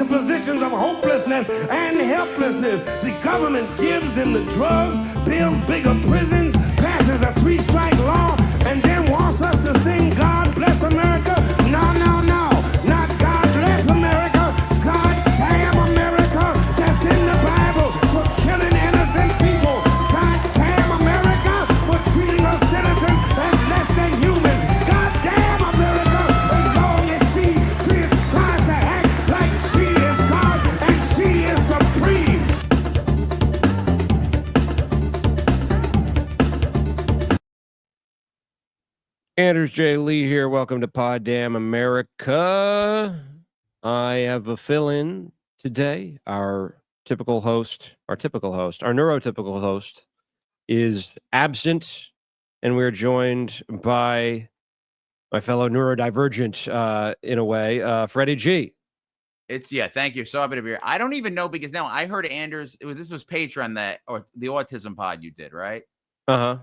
positions of hopelessness and helplessness. The government gives them the drugs, builds bigger prisons, passes a 3-strike law, and then wants us to sing God Bless America. No, no, no. Not God Bless America. God damn America. That's in the Bible for killing innocent people. God damn America for treating us citizens as less than human. God damn America as long as she tries to act like she is God and she is supreme. Anders J. Lee here. Welcome to Pod Damn America. I have a fill-in today. Our neurotypical host is absent, and we're joined by my fellow neurodivergent, in a way, Freddy G. Thank you. So happy to be here. I don't even know because now I heard Anders. This was Patreon or the autism pod you did, right? Uh-huh.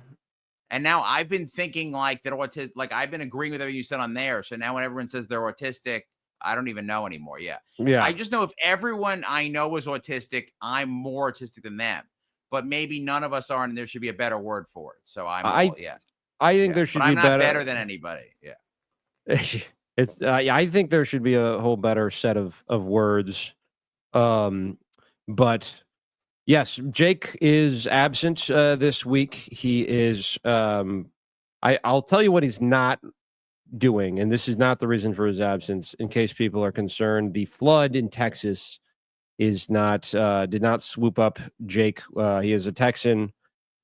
And now I've been thinking like that autism, like I've been agreeing with everything you said on there. So now when everyone says they're autistic, I don't even know anymore. Yeah. I just know if everyone I know is autistic, I'm more autistic than them. But maybe none of us are, and there should be a better word for it. So I think there should be I'm not better than anybody. Yeah. I think there should be a whole better set of words. But yes, Jake is absent this week. He is I'll tell you what he's not doing, and this is not the reason for his absence, in case people are concerned. The flood in Texas did not swoop up Jake. He is a Texan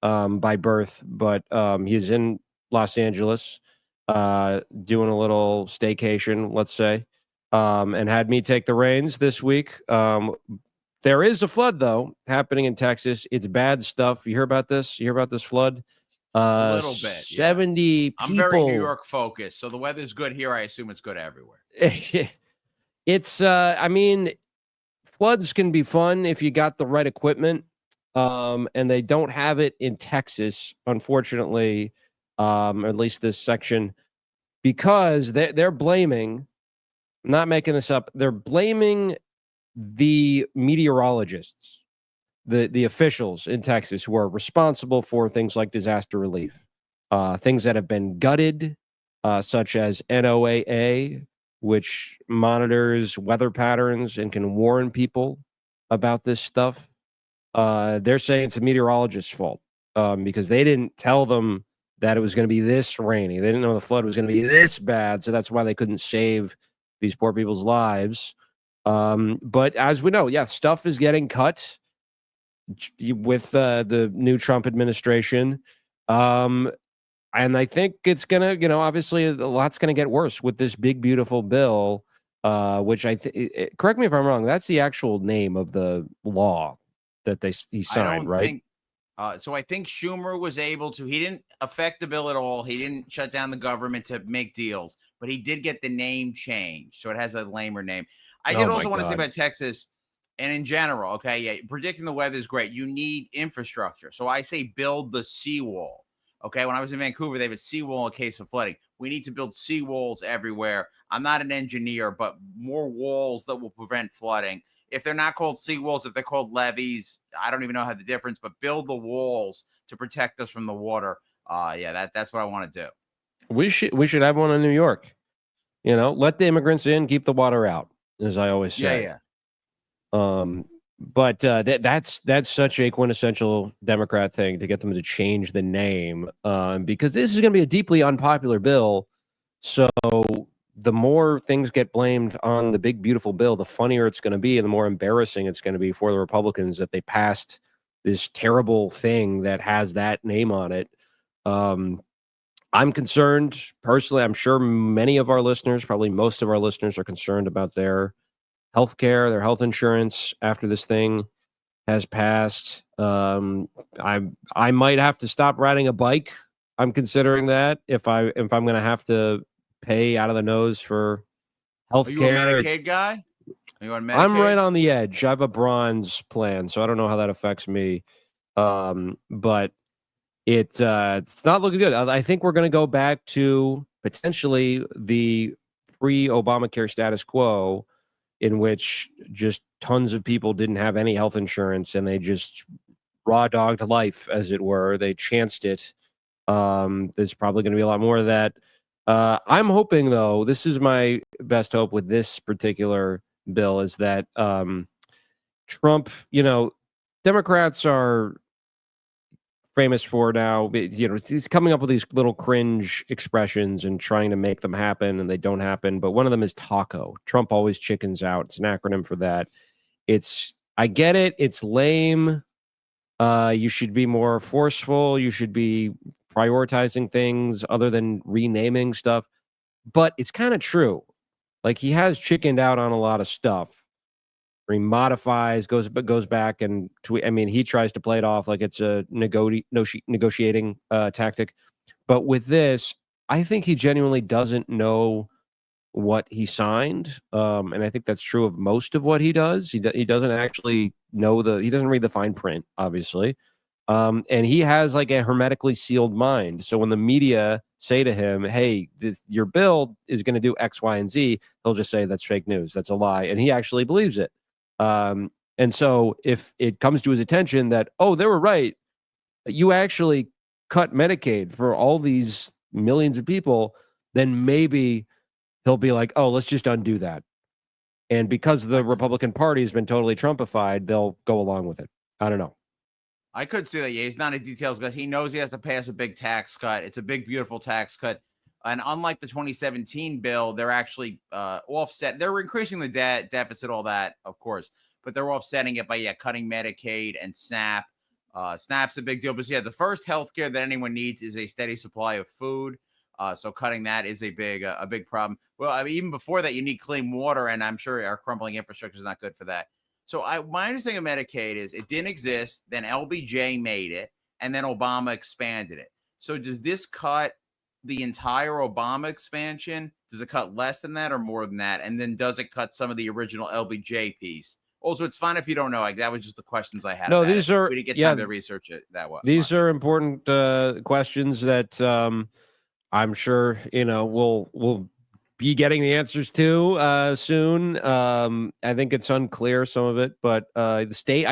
by birth, but he's in Los Angeles doing a little staycation, let's say, and had me take the reins this week. There is a flood, though, happening in Texas. It's bad stuff. You hear about this? You hear about this flood? A little bit. 70 people. I'm very New York focused, so the weather's good here. I assume it's good everywhere. It's, floods can be fun if you got the right equipment, and they don't have it in Texas, unfortunately, at least this section, because they're blaming, I'm not making this up, they're blaming the meteorologists, the officials in Texas who are responsible for things like disaster relief, things that have been gutted, such as NOAA, which monitors weather patterns and can warn people about this stuff. They're saying it's a meteorologist's fault because they didn't tell them that it was going to be this rainy. They didn't know the flood was going to be this bad, so that's why they couldn't save these poor people's lives. But as we know, stuff is getting cut with the new Trump administration. And I think it's going to, obviously a lot's going to get worse with this big, beautiful bill, which correct me if I'm wrong, that's the actual name of the law that he signed, right? So I think Schumer was able to, he didn't affect the bill at all. He didn't shut down the government to make deals, but he did get the name changed. So it has a lamer name. I did also want to say about Texas and in general, predicting the weather is great. You need infrastructure. So I say build the seawall. Okay, when I was in Vancouver, they have a seawall in case of flooding. We need to build seawalls everywhere. I'm not an engineer, but more walls that will prevent flooding. If they're not called seawalls, if they're called levees, I don't even know how the difference, but build the walls to protect us from the water. That's what I want to do. We should have one in New York. Let the immigrants in, keep the water out, as I always say. Yeah. But that's such a quintessential Democrat thing to get them to change the name, because this is going to be a deeply unpopular bill. So the more things get blamed on the big, beautiful bill, the funnier it's going to be and the more embarrassing it's going to be for the Republicans that they passed this terrible thing that has that name on it. I'm concerned personally. I'm sure many of our listeners, probably most of our listeners, are concerned about their healthcare, their health insurance after this thing has passed. I might have to stop riding a bike. I'm considering that if I'm going to have to pay out of the nose for healthcare. Are you a Medicaid guy? Are you on Medicaid? I'm right on the edge. I have a bronze plan, so I don't know how that affects me. But it's not looking good. I think we're going to go back to potentially the pre-Obamacare status quo in which just tons of people didn't have any health insurance and they just raw dogged life, as it were. They chanced it. There's probably going to be a lot more of that. I'm hoping, though, this is my best hope with this particular bill, is that Trump, Democrats are famous for now, he's coming up with these little cringe expressions and trying to make them happen, and they don't happen. But one of them is taco. Trump always chickens out. It's an acronym for that. I get it. It's lame. You should be more forceful. You should be prioritizing things other than renaming stuff. But it's kind of true. Like, he has chickened out on a lot of stuff. He modifies, goes back and he tries to play it off like it's a negotiating tactic. But with this, I think he genuinely doesn't know what he signed. And I think that's true of most of what he does. He doesn't actually know he doesn't read the fine print, obviously. And he has like a hermetically sealed mind. So when the media say to him, hey, your bill is going to do X, Y, and Z, he'll just say that's fake news. That's a lie. And he actually believes it. And so if it comes to his attention that, oh, they were right, you actually cut Medicaid for all these millions of people, then maybe he'll be like, oh, let's just undo that. And because the Republican Party has been totally Trumpified, they'll go along with it. I don't know. I could see that. Yeah, he's not in details because he knows he has to pass a big tax cut. It's a big, beautiful tax cut. And unlike the 2017 bill, they're actually offset. They're increasing the deficit, all that, of course, but they're offsetting it by cutting Medicaid and SNAP. SNAP's a big deal, but the first healthcare that anyone needs is a steady supply of food. So cutting that is a big problem. Well, even before that, you need clean water, and I'm sure our crumbling infrastructure is not good for that. So my understanding of Medicaid is it didn't exist, then LBJ made it, and then Obama expanded it. So does this cut the entire Obama expansion? Does it cut less than that or more than that? And then does it cut some of the original LBJ piece? Also, it's fine if you don't know. That was just the questions I had. No, these are, we didn't get time to research it that way. These are important questions that I'm sure we'll be getting the answers to soon. I think it's unclear, some of it, but I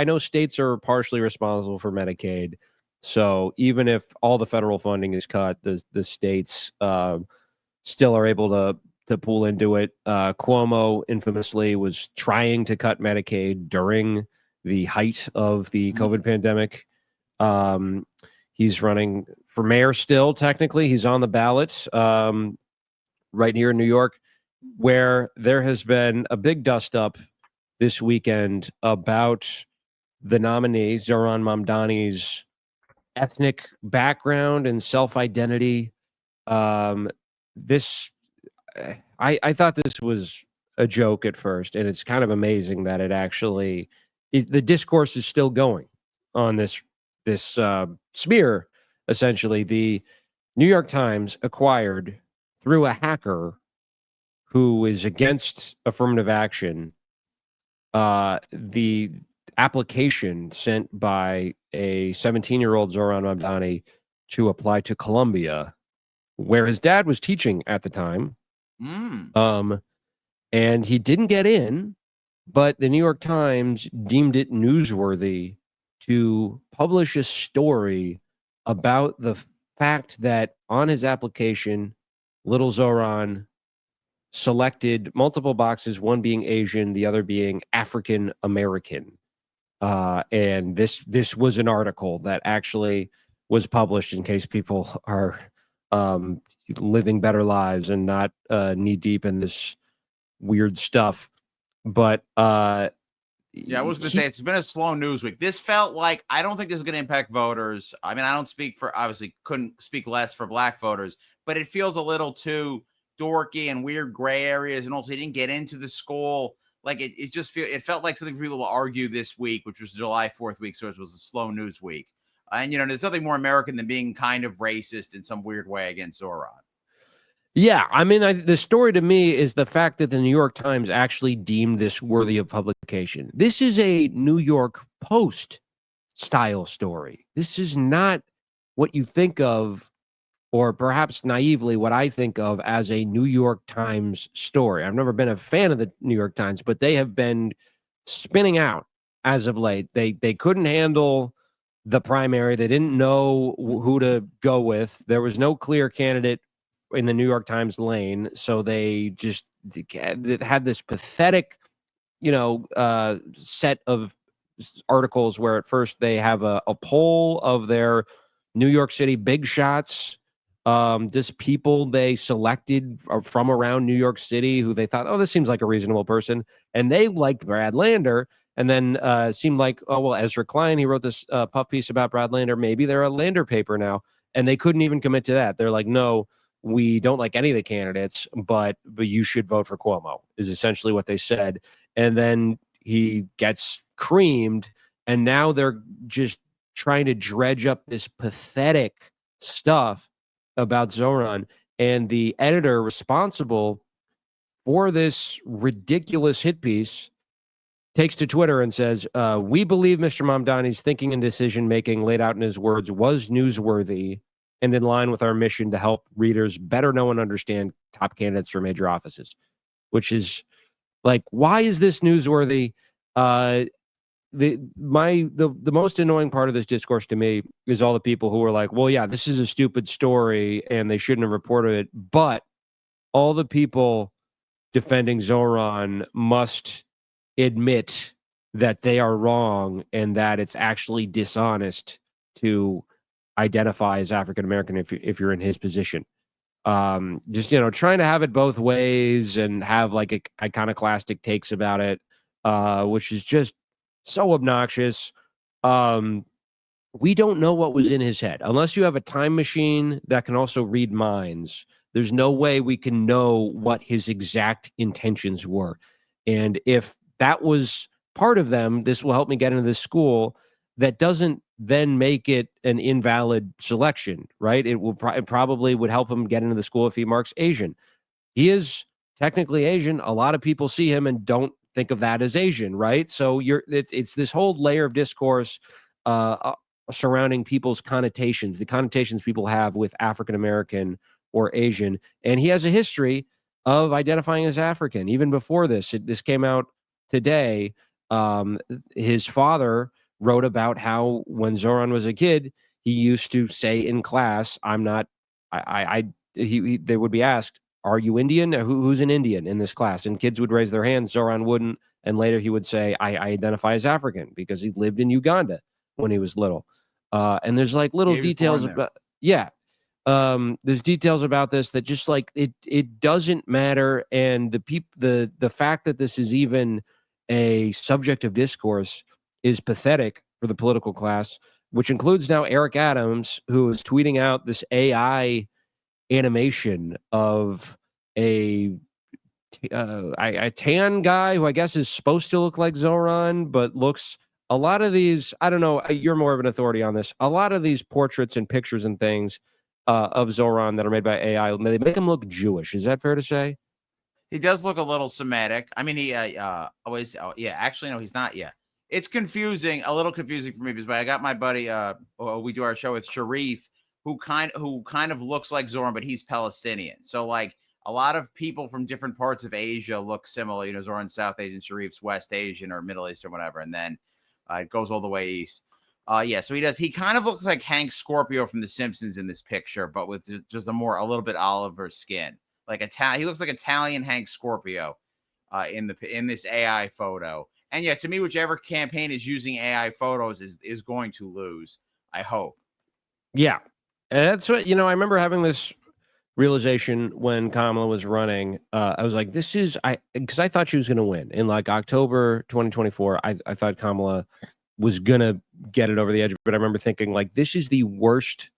know states are partially responsible for Medicaid. So even if all the federal funding is cut, the states still are able to pull into it. Cuomo infamously was trying to cut Medicaid during the height of the COVID pandemic. He's running for mayor still, technically. He's on the ballot right here in New York, where there has been a big dust-up this weekend about the nominee, Zohran Mamdani's ethnic background and self-identity. I thought this was a joke at first, and it's kind of amazing that it actually the discourse is still going on this smear. Essentially, the New York Times acquired, through a hacker who is against affirmative action, the application sent by a 17-year-old Zohran Mamdani to apply to Columbia, where his dad was teaching at the time. And he didn't get in, but the New York Times deemed it newsworthy to publish a story about the fact that on his application, little Zohran selected multiple boxes, one being Asian, the other being African American. And this was an article that actually was published, in case people are living better lives and not knee deep in this weird stuff. But I was going to say, it's been a slow news week. This felt like, I don't think this is going to impact voters. I mean, I don't speak for, obviously couldn't speak less for black voters, but it feels a little too dorky and weird gray areas. And also, he didn't get into the school. Like it felt like something for people to argue this week, which was July 4th week. So it was a slow news week. And, there's nothing more American than being kind of racist in some weird way against Zohran. Yeah, I mean, the story to me is the fact that the New York Times actually deemed this worthy of publication. This is a New York Post style story. This is not what you think of or perhaps naively, what I think of as a New York Times story. I've never been a fan of the New York Times, but they have been spinning out as of late. They couldn't handle the primary. They didn't know who to go with. There was no clear candidate in the New York Times lane, so they just had this pathetic, set of articles where at first they have a poll of their New York City big shots, just people they selected from around New York City who they thought, oh, this seems like a reasonable person, and they liked Brad Lander. And then seemed like, oh, well, Ezra Klein, he wrote this puff piece about Brad Lander. Maybe they're a Lander paper now. And they couldn't even commit to that. They're like, no, we don't like any of the candidates, but you should vote for Cuomo, is essentially what they said. And then he gets creamed, and now they're just trying to dredge up this pathetic stuff about Zohran. And the editor responsible for this ridiculous hit piece takes to Twitter and says, we believe Mr. Mamdani's thinking and decision-making laid out in his words was newsworthy and in line with our mission to help readers better know and understand top candidates for major offices, which is like, why is this newsworthy? The most annoying part of this discourse to me is all the people who are like, well, yeah, this is a stupid story and they shouldn't have reported it. But all the people defending Zohran must admit that they are wrong and that it's actually dishonest to identify as African American if you're in his position. Just trying to have it both ways and have like iconoclastic takes about it, which is just so obnoxious. We don't know what was in his head unless you have a time machine that can also read minds. There's no way we can know what his exact intentions were. And if that was part of them, this will help me get into this school. That doesn't then make it an invalid selection, right? It will probably would help him get into the school if he marks Asian. He is technically Asian. A lot of people see him and don't think of that as Asian, right? So it's this whole layer of discourse surrounding people's connotations, the connotations people have with African American or Asian, and he has a history of identifying as African. Even before this, this came out today. His father wrote about how when Zohran was a kid, he used to say in class, "I'm not." They would be asked, "Are you Indian? Who's an Indian in this class?" And kids would raise their hands. Zohran wouldn't, and later he would say, "I identify as African," because he lived in Uganda when he was little. And there's like little details about, there's details about this that just like it doesn't matter. And the fact that this is even a subject of discourse is pathetic for the political class, which includes now Eric Adams, who is tweeting out this AI animation of a tan guy who I guess is supposed to look like Zohran, but looks a lot of these. I don't know. You're more of an authority on this. A lot of these portraits and pictures and things of Zohran that are made by AI, they make him look Jewish. Is that fair to say? He does look a little Semitic. I mean, he always. Oh, yeah. Actually, no, he's not. Yeah. It's confusing, a little confusing for me because I got my buddy. We do our show with Sharif, who kind of looks like Zohran, but he's Palestinian. So like a lot of people from different parts of Asia look similar. You know, Zohran's South Asian, Sharif's West Asian or Middle Eastern, whatever, and then it goes all the way east. Yeah, so he does. He kind of looks like Hank Scorpio from The Simpsons in this picture, but with just a little bit oliver skin, like he looks like Italian Hank Scorpio in this AI photo. And yeah, to me, whichever campaign is using AI photos is going to lose. I hope. Yeah, and that's what I remember having this realization when Kamala was running. I was like, because I thought she was going to win in like October 2024. I thought Kamala was going to get it over the edge, but I remember thinking like, this is the worst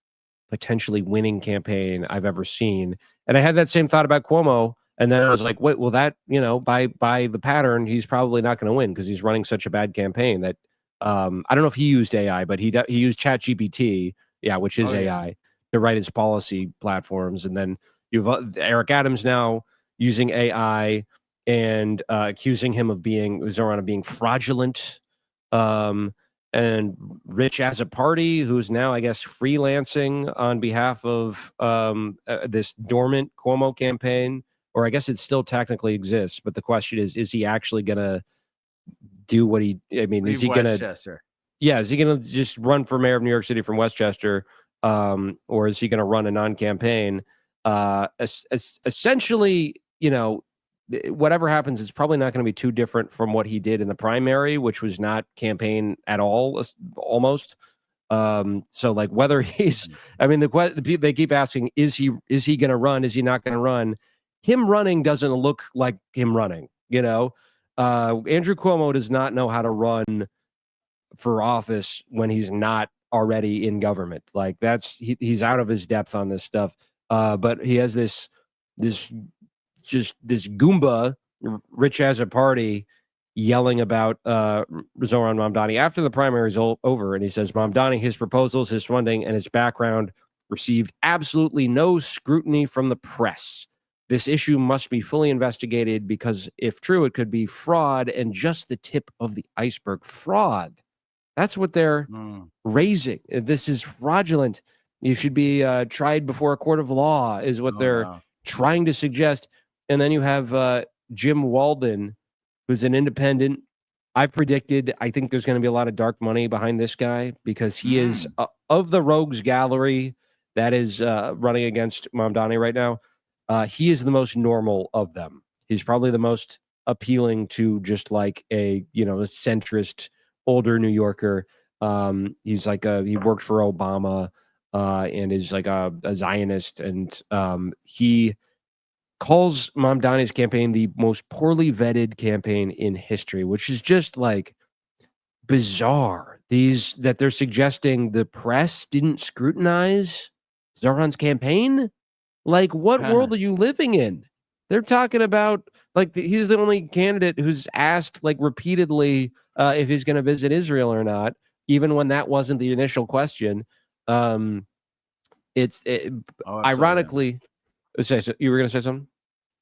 potentially winning campaign I've ever seen. And I had that same thought about Cuomo. And then I was like, wait, well, that, by the pattern, he's probably not going to win because he's running such a bad campaign that I don't know if he used AI, but he used ChatGPT, which is AI, to write his policy platforms. And then you've Eric Adams now using AI and accusing him of Zohran of being fraudulent. and Rich as a party, who's now, I guess, freelancing on behalf of this dormant Cuomo campaign, or I guess it still technically exists. But the question is he actually going to do what he, I mean, is he going to, is he going to just run for mayor of New York City from Westchester? Or is he going to run a non-campaign? Essentially, whatever happens, it's probably not going to be too different from what he did in the primary, which was not campaign at all, almost. So like whether he's, I mean, they keep asking, is he going to run? Is he not going to run? Him running doesn't look like him running, Andrew Cuomo does not know how to run for office when he's not already in government. Like he's out of his depth on this stuff. But he has this Goomba, Rich as a party, yelling about Zohran Mamdani after the primary is over. And he says, Mamdani, his proposals, his funding, and his background received absolutely no scrutiny from the press. This issue must be fully investigated because if true, it could be fraud and just the tip of the iceberg. Fraud. That's what they're raising. This is fraudulent. You should be tried before a court of law is what they're trying to suggest. And then you have Jim Walden, who's an independent. I think there's going to be a lot of dark money behind this guy because he is of the rogues gallery that is running against Mamdani right now. He is the most normal of them. He's probably the most appealing to just like a centrist older New Yorker. He's like he worked for Obama and is like a Zionist, and he calls Mamdani's campaign the most poorly vetted campaign in history, which is just like bizarre. That they're suggesting the press didn't scrutinize Zohran's campaign. Like, what world are you living in? They're talking about like he's the only candidate who's asked like repeatedly if he's going to visit Israel or not, even when that wasn't the initial question. Ironically, you were going to say something?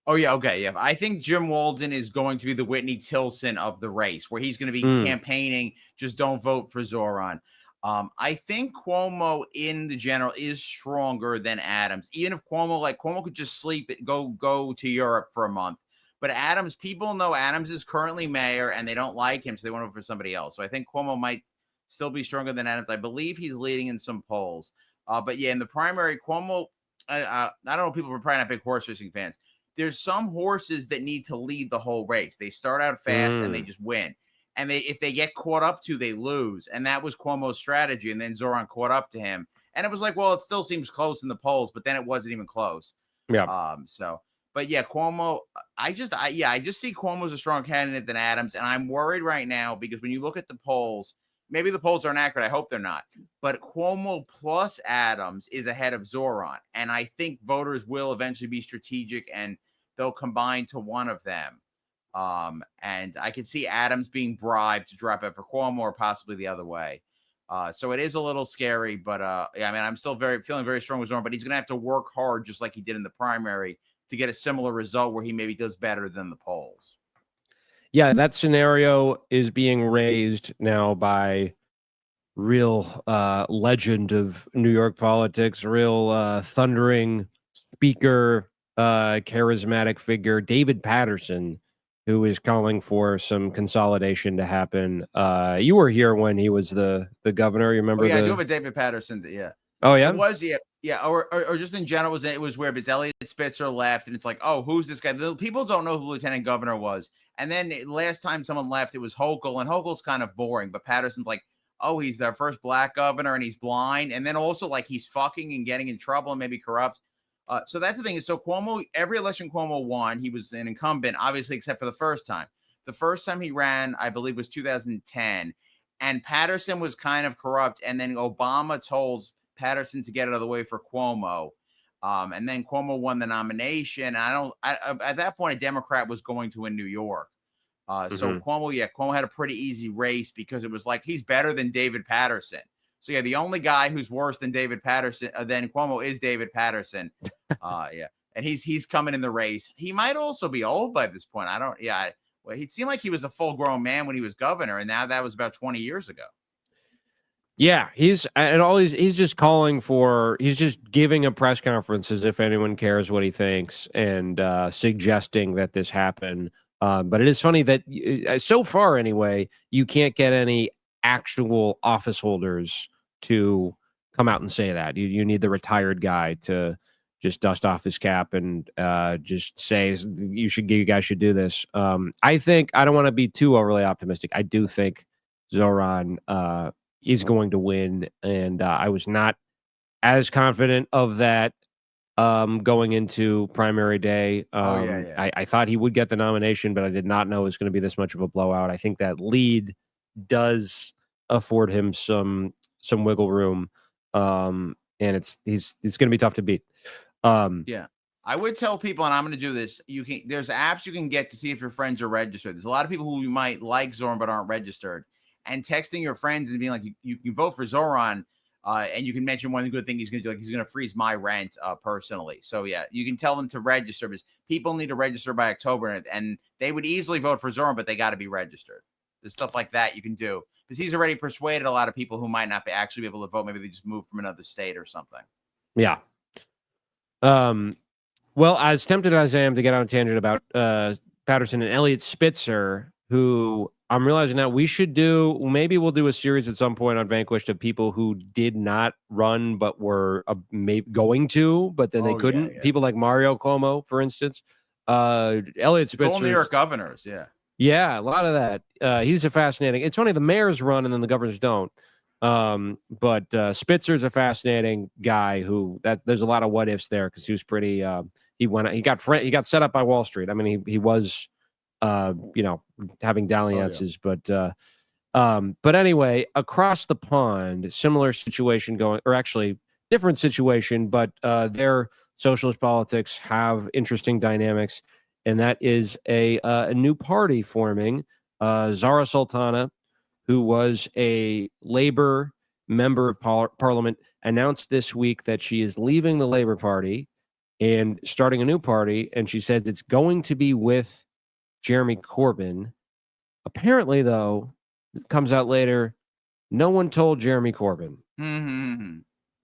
Oh, yeah. Okay. Yeah. I think Jim Walden is going to be the Whitney Tilson of the race, where he's going to be campaigning. Just don't vote for Zohran. I think Cuomo in the general is stronger than Adams. Even if Cuomo could just sleep it, go to Europe for a month. But Adams, people know Adams is currently mayor and they don't like him, so they want to vote for somebody else. So I think Cuomo might still be stronger than Adams. I believe he's leading in some polls. But yeah, in the primary, Cuomo, I don't know, people are probably not big horse racing fans. There's some horses that need to lead the whole race. They start out fast and they just win. And if they get caught up to, they lose. And that was Cuomo's strategy. And then Zohran caught up to him. And it was like, well, it still seems close in the polls, but then it wasn't even close. Yeah. But yeah, Cuomo, I just see Cuomo as a strong candidate than Adams. And I'm worried right now because when you look at the polls, maybe the polls aren't accurate. I hope they're not. But Cuomo plus Adams is ahead of Zohran. And I think voters will eventually be strategic and they'll combine to one of them. And I could see Adams being bribed to drop out for Cuomo or possibly the other way. So it is a little scary, but yeah, I mean, I'm still feeling very strong with Zohran, but he's going to have to work hard just like he did in the primary to get a similar result where he maybe does better than the polls. Yeah, that scenario is being raised now by real legend of New York politics, real thundering speaker, charismatic figure, David Patterson, who is calling for some consolidation to happen. You were here when he was the governor. You remember? Oh, yeah, I do have a David Patterson. Yeah. Oh, yeah? It was, yeah. Or just in general, it was weird. It's Elliot Spitzer left, and it's like, oh, who's this guy? The people don't know who the lieutenant governor was. And then last time someone left, it was Hochul, and Hochul's kind of boring. But Patterson's like, oh, he's their first black governor, and he's blind. And then also, like, he's fucking and getting in trouble and maybe corrupt. So that's the thing. So Cuomo, every election Cuomo won, he was an incumbent, obviously, except for the first time. The first time he ran, I believe, was 2010. And Patterson was kind of corrupt. And then Obama told Patterson to get out of the way for Cuomo. And then Cuomo won the nomination. And at that point, a Democrat was going to win New York. So Cuomo had a pretty easy race because it was like, he's better than David Patterson. So yeah, the only guy who's worse than David Patterson than Cuomo is David Patterson. Yeah, and he's coming in the race. He might also be old by this point. Well, he seemed like he was a full-grown man when he was governor, and now that was about 20 years ago. Yeah, he's just calling for, he's just giving a press conference as if anyone cares what he thinks, and suggesting that this happen. But it is funny that so far anyway, you can't get any actual office holders to come out and say that. You need the retired guy to just dust off his cap and just say you guys should do this. I think, I don't want to be too overly optimistic. I do think Zohran is going to win, and I was not as confident of that going into primary day. I thought he would get the nomination, but I did not know it was going to be this much of a blowout. I think that lead does afford him some wiggle room, and it's going to be tough to beat. Yeah. I would tell people, and I'm going to do this. There's apps you can get to see if your friends are registered. There's a lot of people who might like Zohran but aren't registered. And texting your friends and being like, you can vote for Zohran, and you can mention one good thing he's going to do. Like, he's going to freeze my rent personally. So yeah, you can tell them to register, because people need to register by October, and they would easily vote for Zohran, but they got to be registered. There's stuff like that you can do, because he's already persuaded a lot of people who might not actually be able to vote. Maybe they just moved from another state or something. Yeah. Well, as tempted as I am to get on a tangent about Patterson and Elliot Spitzer, who I'm realizing now maybe we'll do a series at some point on Vanquished of people who did not run but were going to, but then they couldn't. Yeah. People like Mario Cuomo, for instance. Elliot Spitzer. It's all New York governors, yeah. Yeah, a lot of that. He's a fascinating. It's funny, the mayors run and then the governors don't. But Spitzer's a fascinating guy who there's a lot of what ifs there, because he was pretty he got set up by Wall Street. I mean, he was having dalliances, but anyway, across the pond, similar situation going, or actually different situation, but their socialist politics have interesting dynamics, and that is a new party forming. Zarah Sultana, who was a Labor member of Parliament, announced this week that she is leaving the Labor Party and starting a new party, and she said it's going to be with Jeremy Corbyn. Apparently, though, it comes out later, no one told Jeremy Corbyn. Mm-hmm.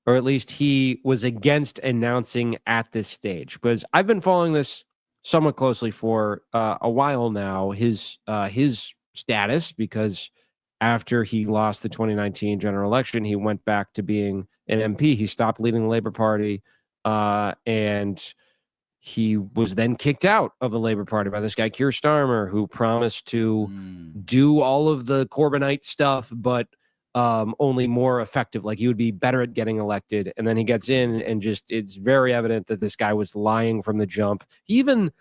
Or at least he was against announcing at this stage. Because I've been following this somewhat closely for a while now, his status, because after he lost the 2019 general election, he went back to being an MP. He stopped leading the Labor Party, and he was then kicked out of the Labor Party by this guy, Keir Starmer, who promised to do all of the Corbynite stuff, but only more effective. Like, he would be better at getting elected. And then he gets in, and it's very evident that this guy was lying from the jump. He even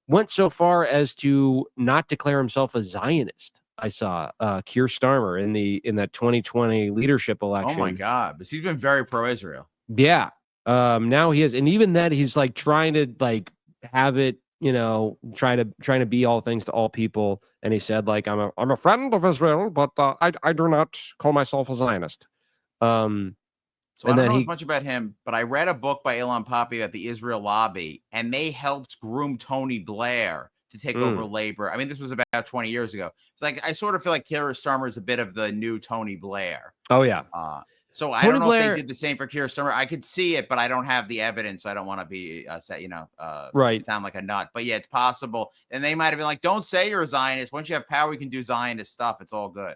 went so far as to not declare himself a Zionist. I saw Keir Starmer in that 2020 leadership election. Oh my God. But he's been very pro-Israel. Yeah. Now he is, and even that, he's like trying to like have it, trying to be all things to all people. And he said, like, I'm a friend of Israel, but I do not call myself a Zionist. So I don't know as much about him, but I read a book by Ilan Pappy at the Israel Lobby, and they helped groom Tony Blair to take over Labor. I mean, this was about 20 years ago. It's like, I sort of feel like Keir Starmer is a bit of the new Tony Blair. Oh yeah. So I don't know if they did the same for Keir Starmer. I could see it, but I don't have the evidence. So I don't want to be right. Sound like a nut. But yeah, it's possible. And they might have been like, don't say you're a Zionist. Once you have power, you can do Zionist stuff. It's all good.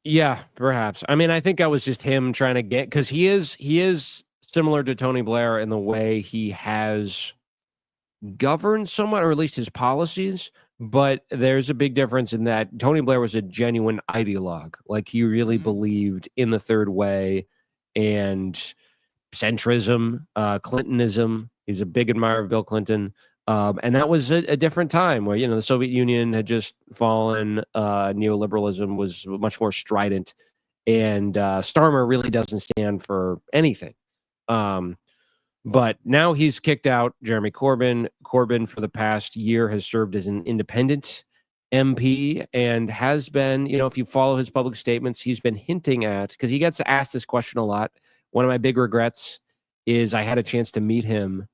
Yeah, perhaps. I mean, I think that was just him trying to get, because he is similar to Tony Blair in the way he has governed somewhat, or at least his policies. But there's a big difference in that Tony Blair was a genuine ideologue. Like, he really believed in the third way and centrism, Clintonism. He's a big admirer of Bill Clinton. And that was a different time where, the Soviet Union had just fallen. Neoliberalism was much more strident. And Starmer really doesn't stand for anything. But now he's kicked out Jeremy Corbyn. Corbyn, for the past year, has served as an independent MP and has been, if you follow his public statements, he's been hinting at, because he gets asked this question a lot. One of my big regrets is I had a chance to meet him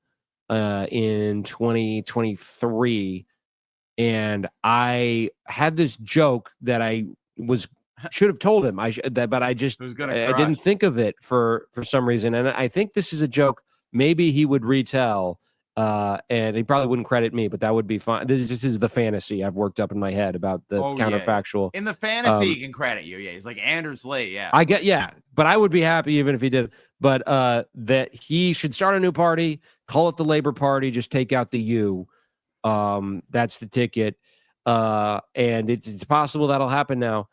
in 2023. And I had this joke that I was should have told him but I just I didn't think of it for some reason, and I think this is a joke. Maybe he would retell, and he probably wouldn't credit me, but that would be fine. This is the fantasy I've worked up in my head about the counterfactual. Yeah. In the fantasy, he can credit you. Yeah, he's like Anders Lee. Yeah, I get. But I would be happy even if he did. But that he should start a new party, call it the Labor Party, just take out the U. That's the ticket. And it's possible that'll happen now.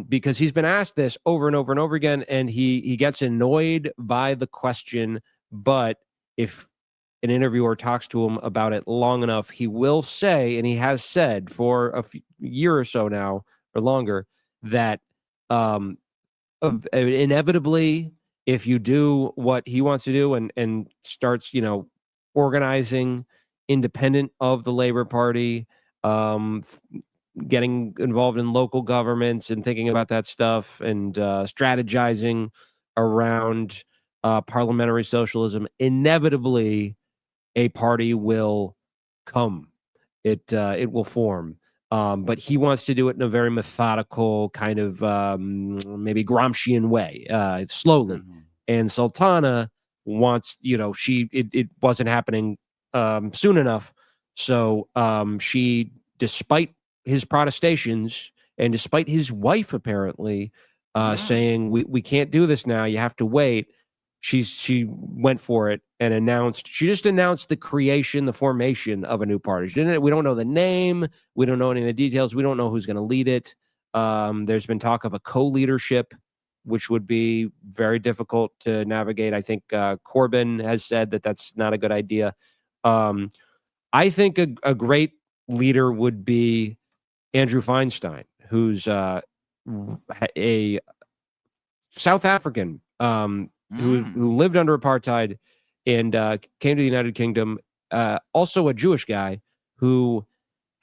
Because he's been asked this over and over and over again, and he gets annoyed by the question. But if an interviewer talks to him about it long enough, he will say, and he has said for a year or so now or longer, that inevitably, if you do what he wants to do and starts, organizing independent of the Labor Party, getting involved in local governments and thinking about that stuff and strategizing around parliamentary socialism, inevitably a party will come. It will form. But he wants to do it in a very methodical kind of maybe Gramscian way, slowly. Mm-hmm. And Sultana wants, it wasn't happening soon enough. So she, despite his protestations and despite his wife apparently saying, we can't do this now, you have to wait, she went for it and she just announced the formation of a new party. We don't know the name. We don't know any of the details. We don't know who's going to lead it. There's been talk of a co-leadership, which would be very difficult to navigate. I think Corbyn has said that that's not a good idea. I think a great leader would be Andrew Feinstein, who's a South African who lived under apartheid and came to the United Kingdom. Also a Jewish guy who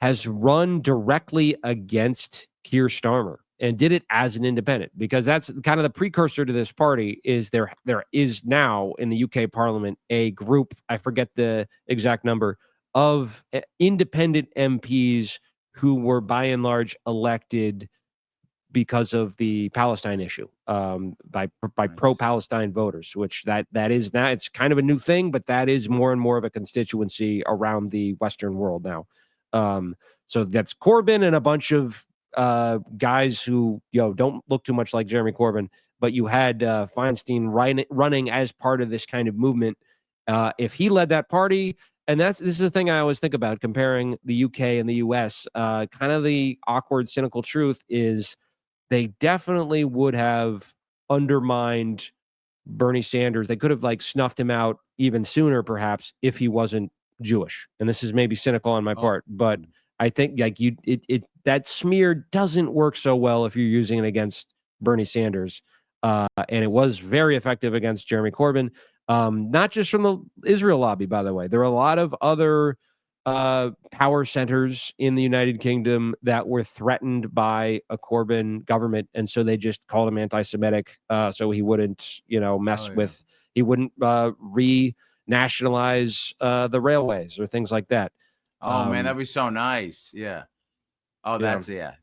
has run directly against Keir Starmer and did it as an independent, because that's kind of the precursor to this party. Is there is now in the UK Parliament a group, I forget the exact number, of independent MPs who were by and large elected because of the Palestine issue, by pro-Palestine voters, which that is now, it's kind of a new thing, but that is more and more of a constituency around the Western world now. So that's Corbyn and a bunch of guys who don't look too much like Jeremy Corbyn, but you had Feinstein running as part of this kind of movement. If he led that party, and this is the thing I always think about comparing the UK and the US, kind of the awkward, cynical truth is they definitely would have undermined Bernie Sanders. They could have snuffed him out even sooner, perhaps, if he wasn't Jewish. And this is maybe cynical on my part, but I think that smear doesn't work so well if you're using it against Bernie Sanders. And it was very effective against Jeremy Corbyn. Not just from the Israel lobby, by the way. There are a lot of other power centers in the United Kingdom that were threatened by a Corbyn government, and so they just called him anti-Semitic, so he wouldn't, mess with. He wouldn't re-nationalize the railways or things like that. Oh man, that'd be so nice. Yeah. Oh, that's a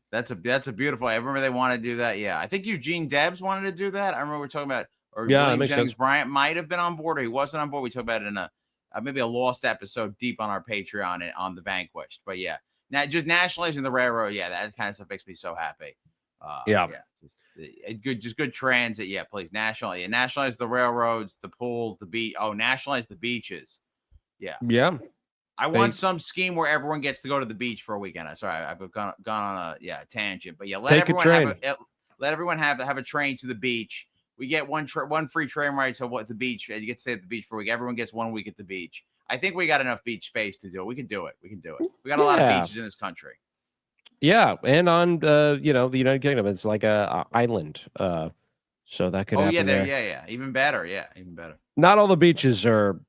beautiful. I remember they wanted to do that. Yeah, I think Eugene Debs wanted to do that. I remember we were talking about, or William Jennings Bryant might have been on board, or he wasn't on board. We talked about it in a maybe a lost episode deep on our Patreon and on The Vanquished. But yeah, now just nationalizing the railroad, that kind of stuff makes me so happy. Just good transit. Yeah, please nationalize the railroads, the pools, the beach. Oh, nationalize the beaches. Yeah. I want some scheme where everyone gets to go to the beach for a weekend. Sorry, I've gone on a tangent, but let everyone have a train to the beach. We get one free train ride to the beach, and you get to stay at the beach for a week. Everyone gets 1 week at the beach. I think we got enough beach space to do it. We can do it. We got a lot of beaches in this country. Yeah, and on the United Kingdom, it's like a island. So that could happen. Yeah. Even better. Yeah, even better. Not all the beaches are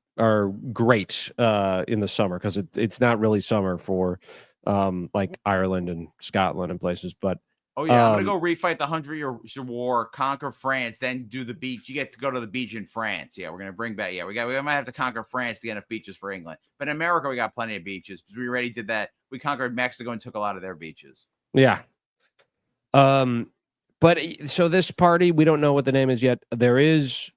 great in the summer, because it's not really summer for like Ireland and Scotland and places, but I'm gonna go refight the 100-Year War, conquer France, then do the beach. You get to go to the beach in France. We're gonna bring back. We might have to conquer France to get enough beaches for England, but in America we got plenty of beaches because we already did that. We conquered Mexico and took a lot of their beaches. But so this party, we don't know what the name is yet. There is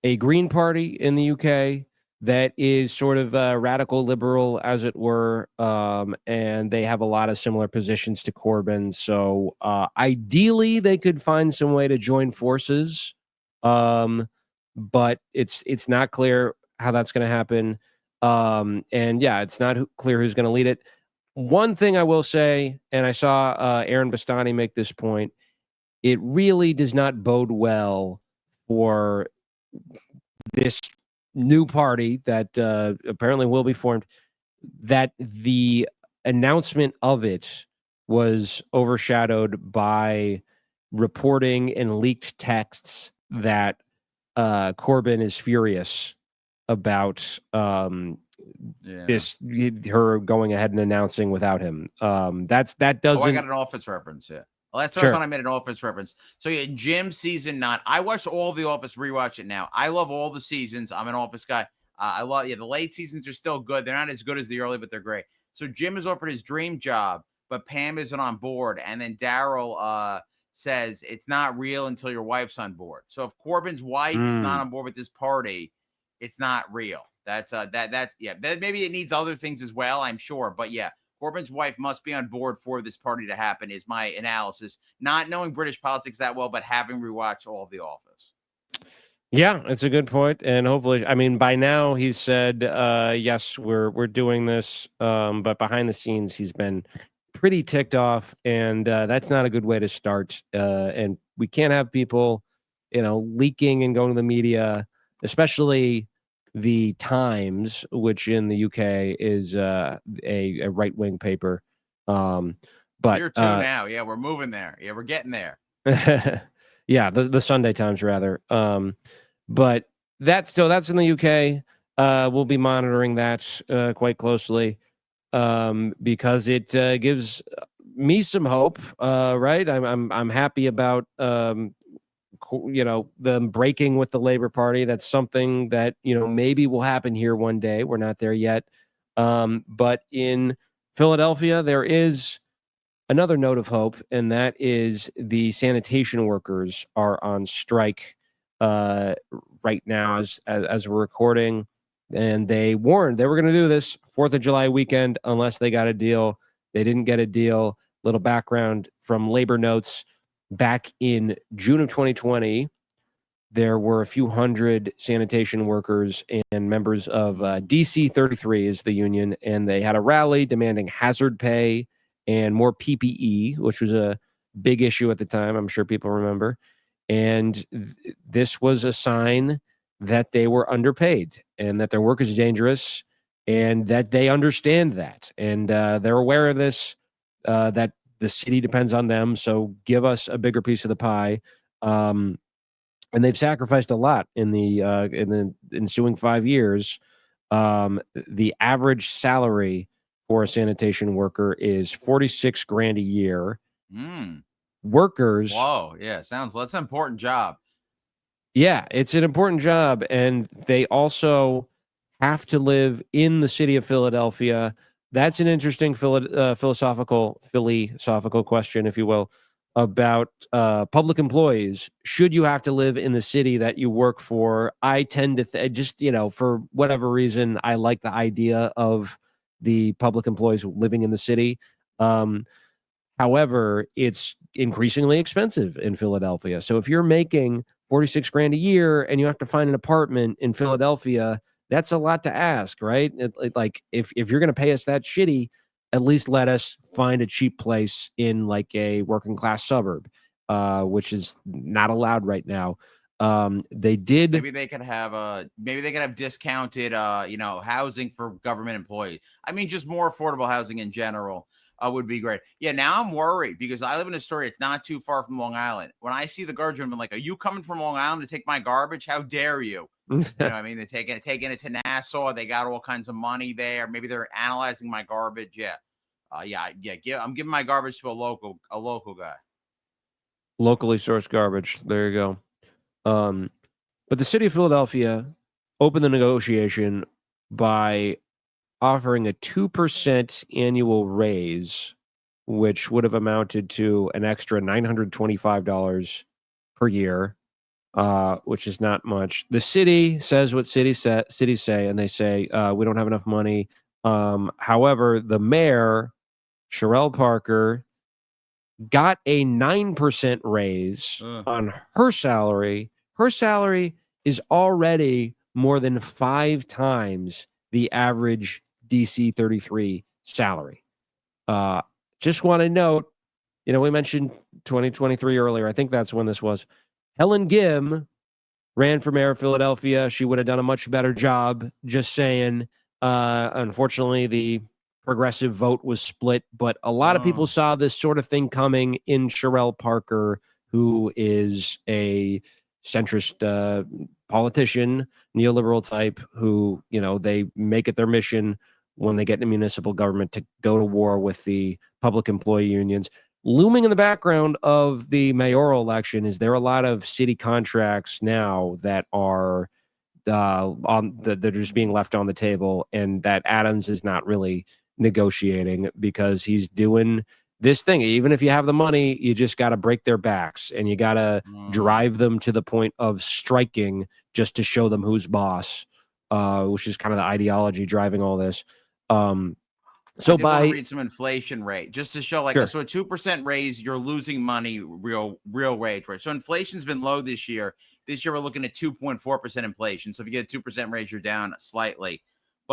a Green Party in the UK that is sort of radical liberal, as it were, and they have a lot of similar positions to Corbyn. So ideally, they could find some way to join forces, but it's not clear how that's going to happen. And yeah, it's not clear who's going to lead it. One thing I will say, and I saw Aaron Bastani make this point, it really does not bode well for this new party that apparently will be formed, that the announcement of it was overshadowed by reporting and leaked texts that Corbyn is furious about her going ahead and announcing without him. That doesn't. Oh, I got an Office reference. Yeah. Well, that's the Sure. first one I made an Office reference. So yeah, Jim season 9. I watched all the Office, rewatch it now. I love all the seasons. I'm an Office guy. I love the late seasons are still good. They're not as good as the early, but they're great. So Jim is offered his dream job, but Pam isn't on board. And then Daryl says it's not real until your wife's on board. So if Corbyn's wife is not on board with this party, it's not real. That's maybe it needs other things as well, I'm sure. But yeah, Corbyn's wife must be on board for this party to happen is my analysis. Not knowing British politics that well, but having rewatched all of The Office. Yeah, it's a good point. And hopefully, I mean, by now he's said, yes, we're doing this. But behind the scenes, he's been pretty ticked off, and that's not a good way to start. And we can't have people, leaking and going to the media, especially the Times, which in the UK is a right-wing paper. But Here too now. Yeah, we're moving there. Yeah, we're getting there. Yeah, the Sunday Times rather. But that's in the UK. We'll be monitoring that quite closely because it gives me some hope. Right, I'm happy about them breaking with the Labour Party. That's something that maybe will happen here one day. We're not there yet, but in Philadelphia there is another note of hope, and that is the sanitation workers are on strike right now as we're recording, and they warned they were going to do this 4th of July weekend unless they got a deal. They didn't get a deal. Little background from Labor Notes. Back in June of 2020, there were a few hundred sanitation workers and members of DC 33 is the union, and they had a rally demanding hazard pay and more PPE, which was a big issue at the time. I'm sure people remember. And this was a sign that they were underpaid and that their work is dangerous and that they understand that. And they're aware of this, that the city depends on them. So give us a bigger piece of the pie. And they've sacrificed a lot in the ensuing 5 years. The average salary for a sanitation worker is $46,000 a year. Workers. Whoa, yeah, that's an important job. Yeah, it's an important job, and they also have to live in the city of Philadelphia. That's an interesting philosophical question, if you will, about public employees. Should you have to live in the city that you work for? I tend to for whatever reason, I like the idea of the public employees living in the city. However, it's increasingly expensive in Philadelphia. So if you're making $46,000 a year and you have to find an apartment in Philadelphia, that's a lot to ask, right? Like if you're going to pay us that shitty, at least let us find a cheap place in like a working class suburb, which is not allowed right now. They did. Maybe they could have discounted, housing for government employees. I mean, just more affordable housing in general would be great. Yeah, now I'm worried because I live in Astoria. It's not too far from Long Island. When I see the garbage, I'm like, "Are you coming from Long Island to take my garbage? How dare you?" You know what I mean? They're taking it to Nassau. They got all kinds of money there. Maybe they're analyzing my garbage. Yeah. I'm giving my garbage to a local guy. Locally sourced garbage. There you go. But the city of Philadelphia opened the negotiation by offering a 2% annual raise which would have amounted to an extra $925 per year, which is not much. The city says what cities say, and they say, we don't have enough money. However, the mayor, Sherelle Parker, got a 9% raise on her salary. Her salary is already more than 5 times the average DC 33 salary. Just want to note, we mentioned 2023 earlier. I think that's when this was. Helen Gim ran for mayor of Philadelphia. She would have done a much better job. Just saying. Unfortunately, the progressive vote was split, but a lot of people saw this sort of thing coming in Sherelle Parker, who is a centrist politician, neoliberal type, who, they make it their mission when they get in municipal government to go to war with the public employee unions. Looming in the background of the mayoral election is there are a lot of city contracts now that are they're just being left on the table, and that Adams is not really negotiating because he's doing this thing. Even if you have the money, you just got to break their backs and you got to drive them to the point of striking just to show them who's boss, which is kind of the ideology driving all this. So I want to read some inflation rate just to show, like, so a 2% raise, you're losing money, real wage rate. So inflation's been low this year. This year we're looking at 2.4% inflation. So if you get a 2% raise, you're down slightly.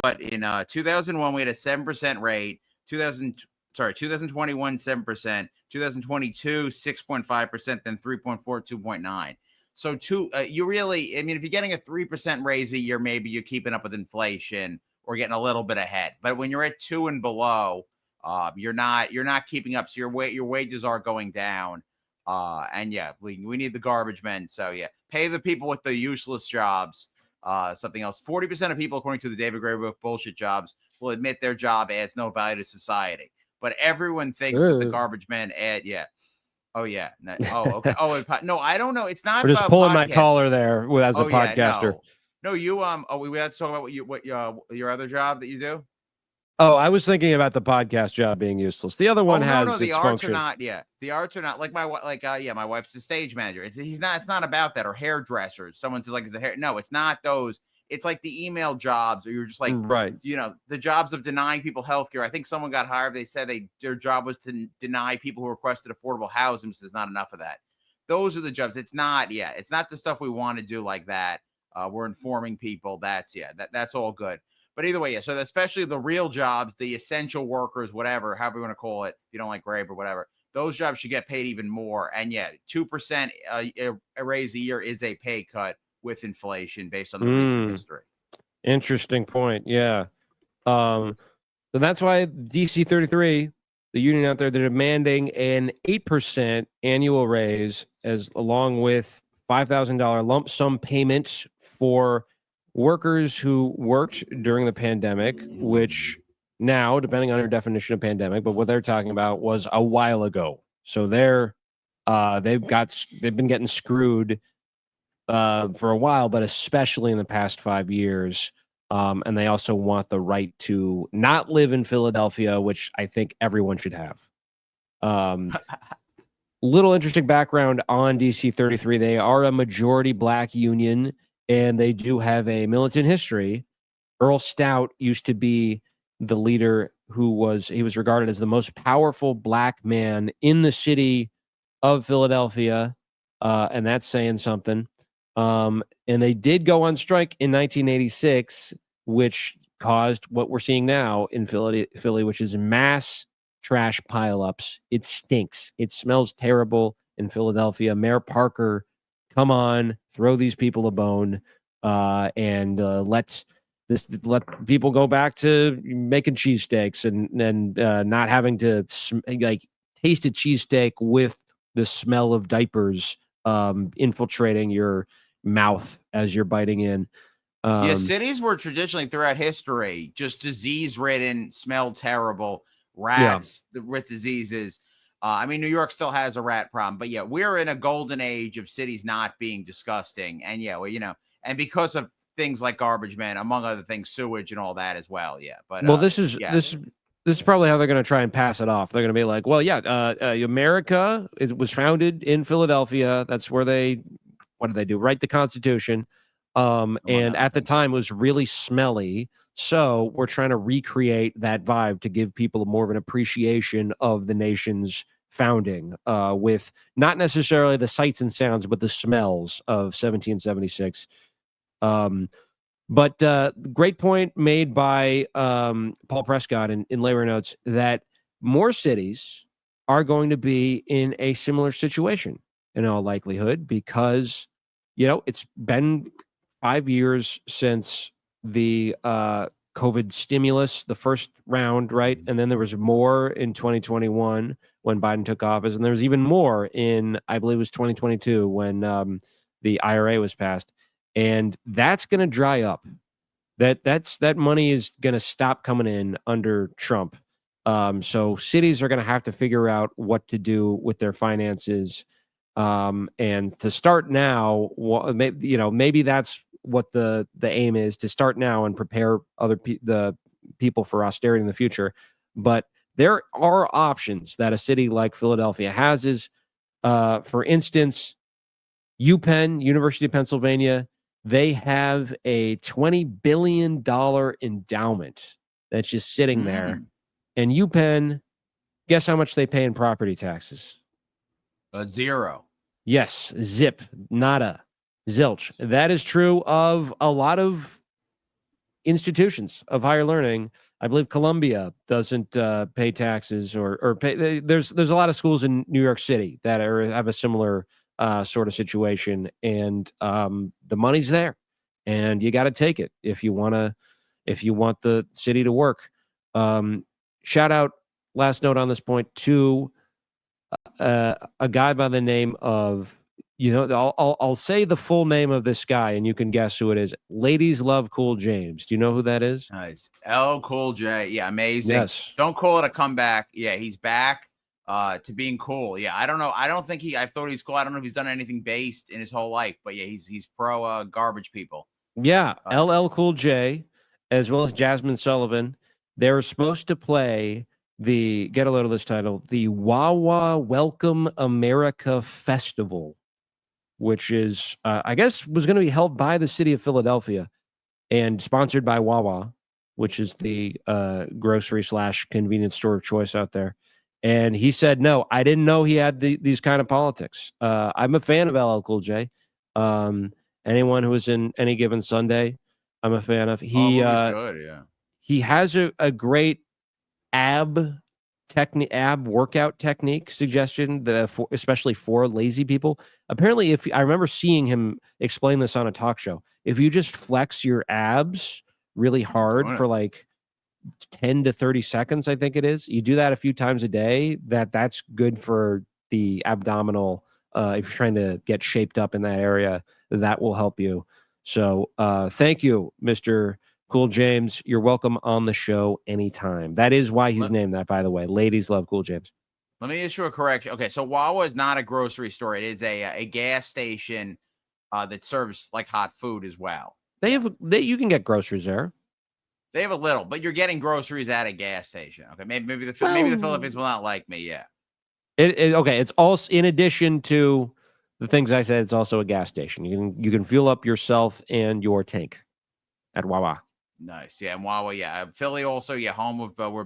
But in 2001 we had a 7% rate. 2021 7%. 2022 6.5%. Then 3.4, 2.9. So you really, I mean, if you're getting a 3% raise a year, maybe you're keeping up with inflation or getting a little bit ahead. But when you're at 2 and below, you're not keeping up. So your wages are going down. And yeah, we need the garbage men. So yeah, pay the people with the useless jobs. Something else. 40% of people, according to the David Gray book, bullshit jobs, will admit their job adds no value to society. But everyone thinks that the garbage men add. Yeah. Oh yeah. No, okay. No, I don't know. It's not. We're just pulling my collar there as a podcaster. No, you we have to talk about what your other job that you do. Oh, I was thinking about the podcast job being useless. The other one has the its arts function. are not. Yeah, the arts are not like my wife's the stage manager. It's not about that, or hairdressers. Someone's like is a hair. No, it's not those. It's like the email jobs, or you're just like right. The jobs of denying people healthcare. I think someone got hired. They said their job was to deny people who requested affordable housing. So there's not enough of that. Those are the jobs. It's not. Yeah, it's not the stuff we want to do like that. We're informing people. That's all good. But either way, yeah. So especially the real jobs, the essential workers, whatever, however you want to call it, if you don't like Grabe or whatever, those jobs should get paid even more. And yeah, 2% a raise a year is a pay cut with inflation based on the recent history. Interesting point. Yeah. So that's why DC 33, the union out there, they're demanding an 8% annual raise along with $5,000 lump sum payments for workers who worked during the pandemic, which now, depending on your definition of pandemic, but what they're talking about was a while ago. So they've been getting screwed for a while, but especially in the past 5 years. And they also want the right to not live in Philadelphia, which I think everyone should have. Little interesting background on DC 33. They are a majority black union, and they do have a militant history. Earl Stout used to be the leader he was regarded as the most powerful black man in the city of Philadelphia. And that's saying something. And they did go on strike in 1986, which caused what we're seeing now in Philly, which is mass trash pileups. It stinks. It smells terrible in Philadelphia. Mayor Parker, come on, throw these people a bone, and let people go back to making cheesesteaks and not having to taste a cheesesteak with the smell of diapers infiltrating your mouth as you're biting in. Cities were traditionally throughout history just disease-ridden, smell terrible, rats, with diseases. I mean, New York still has a rat problem, but yeah, we're in a golden age of cities not being disgusting. And yeah, well, and because of things like garbage men, among other things, sewage and all that as well. Yeah. But this is This is probably how they're going to try and pass it off. They're going to be like, well, yeah, America was founded in Philadelphia. That's where what did they do? Write the Constitution. And at the time it was really smelly. So we're trying to recreate that vibe to give people more of an appreciation of the nation's founding, with not necessarily the sights and sounds, but the smells of 1776. But great point made by Paul Prescott in Labor Notes that more cities are going to be in a similar situation in all likelihood because, it's been 5 years since the COVID stimulus, the first round, right? And then there was more in 2021 when Biden took office. And there was even more in, I believe it was 2022 when the IRA was passed. And that's going to dry up. That money is going to stop coming in under Trump. So cities are going to have to figure out what to do with their finances. And to start now, maybe that's what the aim is, to start now and prepare the people for austerity in the future. But there are options that a city like Philadelphia has. For instance, UPenn, University of Pennsylvania, they have a $20 billion endowment that's just sitting there. And UPenn, guess how much they pay in property taxes? 0. Yes, zip, nada, zilch. That is true of a lot of institutions of higher learning. I believe Columbia doesn't pay taxes or pay. There's a lot of schools in New York City that have a similar sort of situation, and the money's there, and you got to take it if you want the city to work. Shout out, last note on this point, to a guy by the name of, I'll say the full name of this guy and you can guess who it is. Ladies love Cool James. Do you know who that is? Nice. Cool J. Yeah, amazing. Yes. Don't call it a comeback. Yeah, he's back to being cool. Yeah, I don't know. I don't think I thought he's cool. I don't know if he's done anything based in his whole life, but yeah, he's pro garbage people. Yeah, LL Cool J, as well as Jasmine Sullivan. They were supposed to play get a load of this title, the Wawa Welcome America Festival, which is, I guess, was going to be held by the city of Philadelphia and sponsored by Wawa, which is the grocery / convenience store of choice out there. And he said, no, I didn't know he had these kind of politics. I'm a fan of LL Cool J. Anyone who was in Any Given Sunday, I'm a fan of. Good, yeah. He has a great ab workout technique suggestion especially for lazy people. Apparently, if I remember seeing him explain this on a talk show, if you just flex your abs really hard for like 10 to 30 seconds, I think it is, you do that a few times a day, that's good for the abdominal. If you're trying to get shaped up in that area, that will help you. So thank you, Mr. Cool James. You're welcome on the show anytime. That is why he's named that, by the way. Ladies love Cool James. Let me issue a correction. Okay, so Wawa is not a grocery store. It is a gas station that serves like hot food as well. You can get groceries there. They have a little, but you're getting groceries at a gas station. Okay, maybe the Philippines will not like me. Yeah. Okay, it's also, in addition to the things I said, it's also a gas station. You can fuel up yourself and your tank at Wawa. Nice. Yeah, and Wawa, yeah. Philly also, yeah, home of where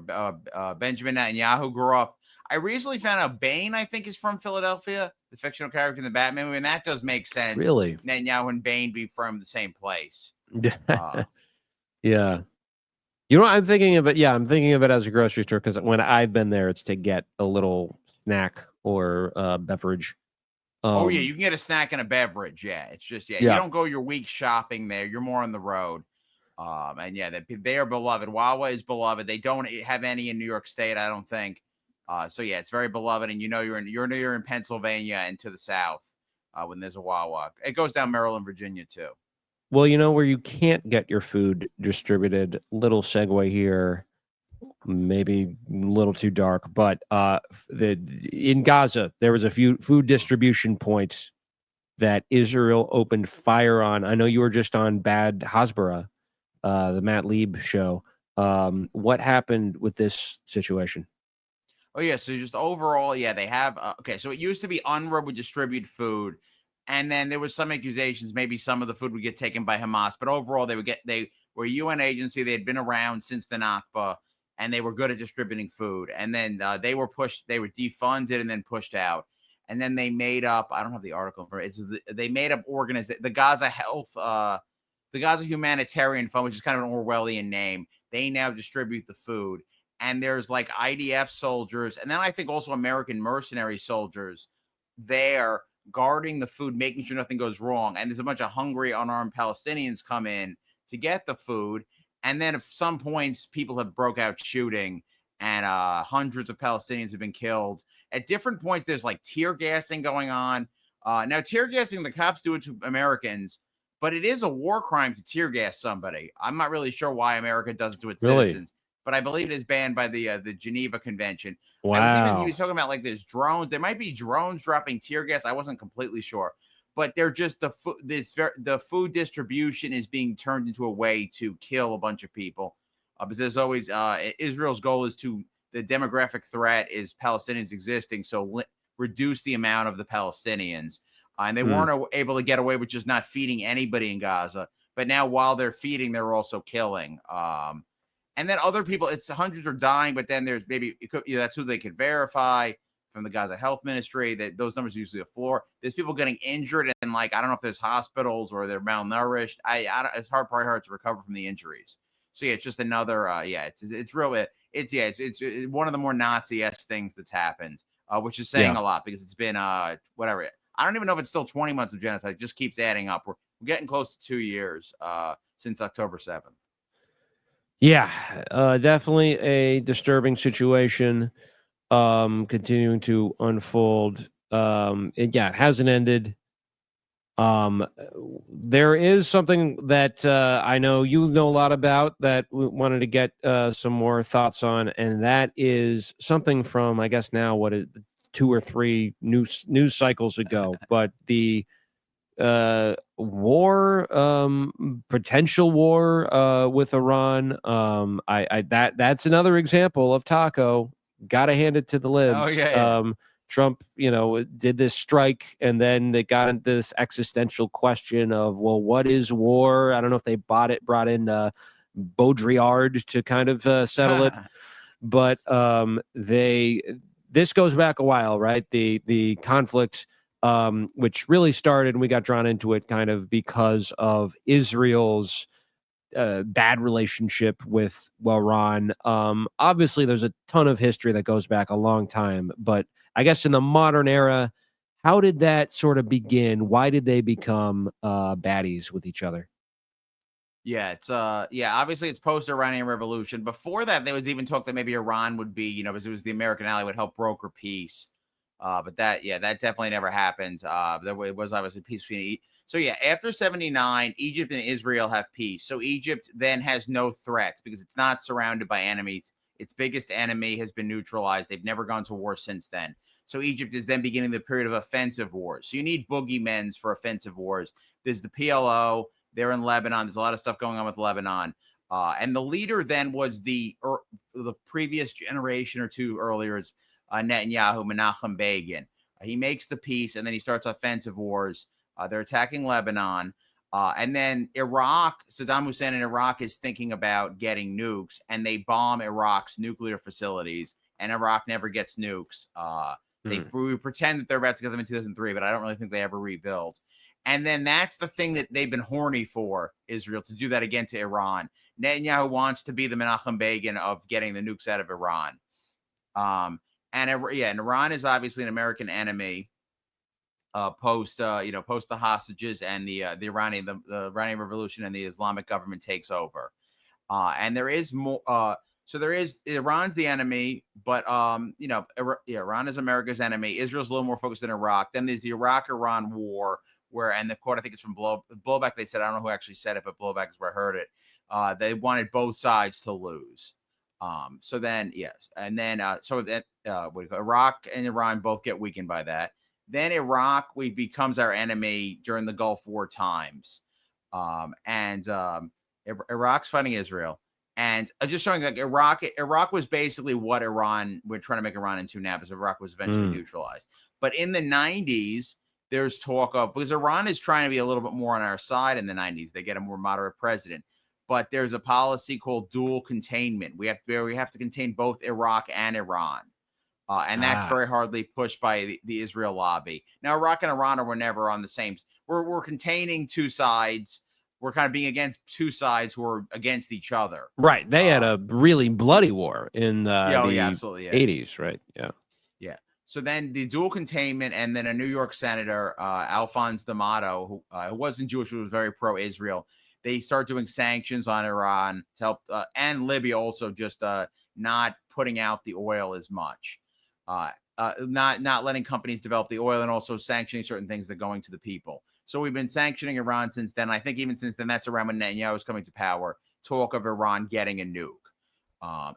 Benjamin Netanyahu grew up. I recently found out Bane, I think, is from Philadelphia, the fictional character in the Batman movie, and that does make sense. Really? Netanyahu and Bane be from the same place. Yeah. You know what I'm thinking of it? Yeah, I'm thinking of it as a grocery store because when I've been there, it's to get a little snack or beverage. Oh, yeah, you can get a snack and a beverage. Yeah, it's just, you don't go your week shopping there. You're more on the road. And yeah, they are beloved. Wawa is beloved. They don't have any in New York State, I don't think. So yeah, it's very beloved. And you're in Pennsylvania and to the south when there's a Wawa. It goes down Maryland, Virginia too. Well, where you can't get your food distributed, little segue here, maybe a little too dark, but in Gaza, there was a few food distribution points that Israel opened fire on. I know you were just on Bad Hasbara, the Matt Lieb show. What happened with this situation? Oh yeah, so just overall, yeah, they have okay. So it used to be UNRWA would distribute food, and then there was some accusations maybe some of the food would get taken by Hamas, but overall they were a UN agency. They had been around since the Nakba, and they were good at distributing food. And then they were defunded and then pushed out. And then they made up. I don't have the article for it. They made up the Gaza Health, the Gaza Humanitarian Fund, which is kind of an Orwellian name. They now distribute the food. And there's like IDF soldiers, and then I think also American mercenary soldiers there guarding the food, making sure nothing goes wrong. And there's a bunch of hungry, unarmed Palestinians come in to get the food. And then at some points, people have broke out shooting, and hundreds of Palestinians have been killed. At different points, there's like tear gassing going on. Now, tear gassing, the cops do it to Americans, but it is a war crime to tear gas somebody. I'm not really sure why America doesn't do it to citizens. But I believe it is banned by the Geneva Convention. Wow. He was talking about like there's drones. There might be drones dropping tear gas. I wasn't completely sure, but they're just the food distribution is being turned into a way to kill a bunch of people. Because there's always Israel's goal is the demographic threat is Palestinians existing, so reduce the amount of the Palestinians. And they weren't able to get away with just not feeding anybody in Gaza. But now while they're feeding, they're also killing. And then other people, it's hundreds are dying, but then there's maybe that's who they could verify from the Gaza Health Ministry that those numbers are usually a floor. There's people getting injured, and like I don't know if there's hospitals or they're malnourished. It's probably hard to recover from the injuries. So yeah, it's just another it's one of the more Nazi-esque things that's happened, which is saying a lot because it's been whatever. I don't even know if it's still 20 months of genocide. It just keeps adding up. We're getting close to 2 years since October 7th. Yeah, definitely a disturbing situation continuing to unfold. It hasn't ended. There is something that I know you know a lot about that we wanted to get some more thoughts on, and that is something from, I guess now, 2 or 3 news cycles ago, but the potential war with Iran. That's another example of Taco. Gotta hand it to the libs. Oh, yeah. Trump, did this strike, and then they got into this existential question of, well, what is war? I don't know if they brought in Baudrillard to kind of settle it, but this goes back a while, right? The conflict, which really started, and we got drawn into it kind of because of Israel's bad relationship with Iran. Obviously, there's a ton of history that goes back a long time, but I guess in the modern era, how did that sort of begin? Why did they become baddies with each other? Yeah, it's obviously it's post-Iranian Revolution. Before that, there was even talk that maybe Iran would be, because it was the American ally, would help broker peace. But that definitely never happened. There was obviously peace between. So yeah, after 79, Egypt and Israel have peace. So Egypt then has no threats because it's not surrounded by enemies. Its biggest enemy has been neutralized. They've never gone to war since then. So Egypt is then beginning the period of offensive wars. So you need boogeymens for offensive wars. There's the PLO. They're in Lebanon. There's a lot of stuff going on with Lebanon. And the leader then was the previous generation or two earlier is Netanyahu, Menachem Begin. He makes the peace, and then he starts offensive wars. They're attacking Lebanon. And then Iraq, Saddam Hussein in Iraq is thinking about getting nukes, and they bomb Iraq's nuclear facilities, and Iraq never gets nukes. We pretend that they're about to get them in 2003, but I don't really think they ever rebuild. And then that's the thing that they've been horny for, Israel, to do that again to Iran. Netanyahu wants to be the Menachem Begin of getting the nukes out of Iran. And Iran is obviously an American enemy. Post the hostages and the Iranian Revolution and the Islamic government takes over. And there is more. So there is Iran's the enemy, but Iran is America's enemy. Israel's a little more focused in Iraq. Then there's the Iraq-Iran war, and the quote, I think it's from Blowback. They said, I don't know who actually said it, but Blowback is where I heard it. They wanted both sides to lose. So then Iraq and Iran both get weakened by that. Then Iraq becomes our enemy during the Gulf War times. Iraq's fighting Israel. And just showing like Iraq was basically what we're trying to make Iran into now, because Iraq was eventually neutralized. But in the 90s, there's talk of, because Iran is trying to be a little bit more on our side in the 90s. They get a more moderate president. But there's a policy called dual containment. We have to contain both Iraq and Iran. And that's very hardly pushed by the Israel lobby. Now, Iraq and Iran were never on the same. We're containing two sides. We're kind of being against two sides who are against each other. Right. They had a really bloody war in the absolutely, 80s, right? Yeah. Yeah. So then the dual containment, and then a New York senator, Alphonse D'Amato, who wasn't Jewish, who was very pro-Israel, they start doing sanctions on Iran to help, and Libya also, just not putting out the oil as much. Not letting companies develop the oil, and also sanctioning certain things that are going to the people. So we've been sanctioning Iran since then. I think even since then, that's around when Netanyahu was coming to power, talk of Iran getting a nuke.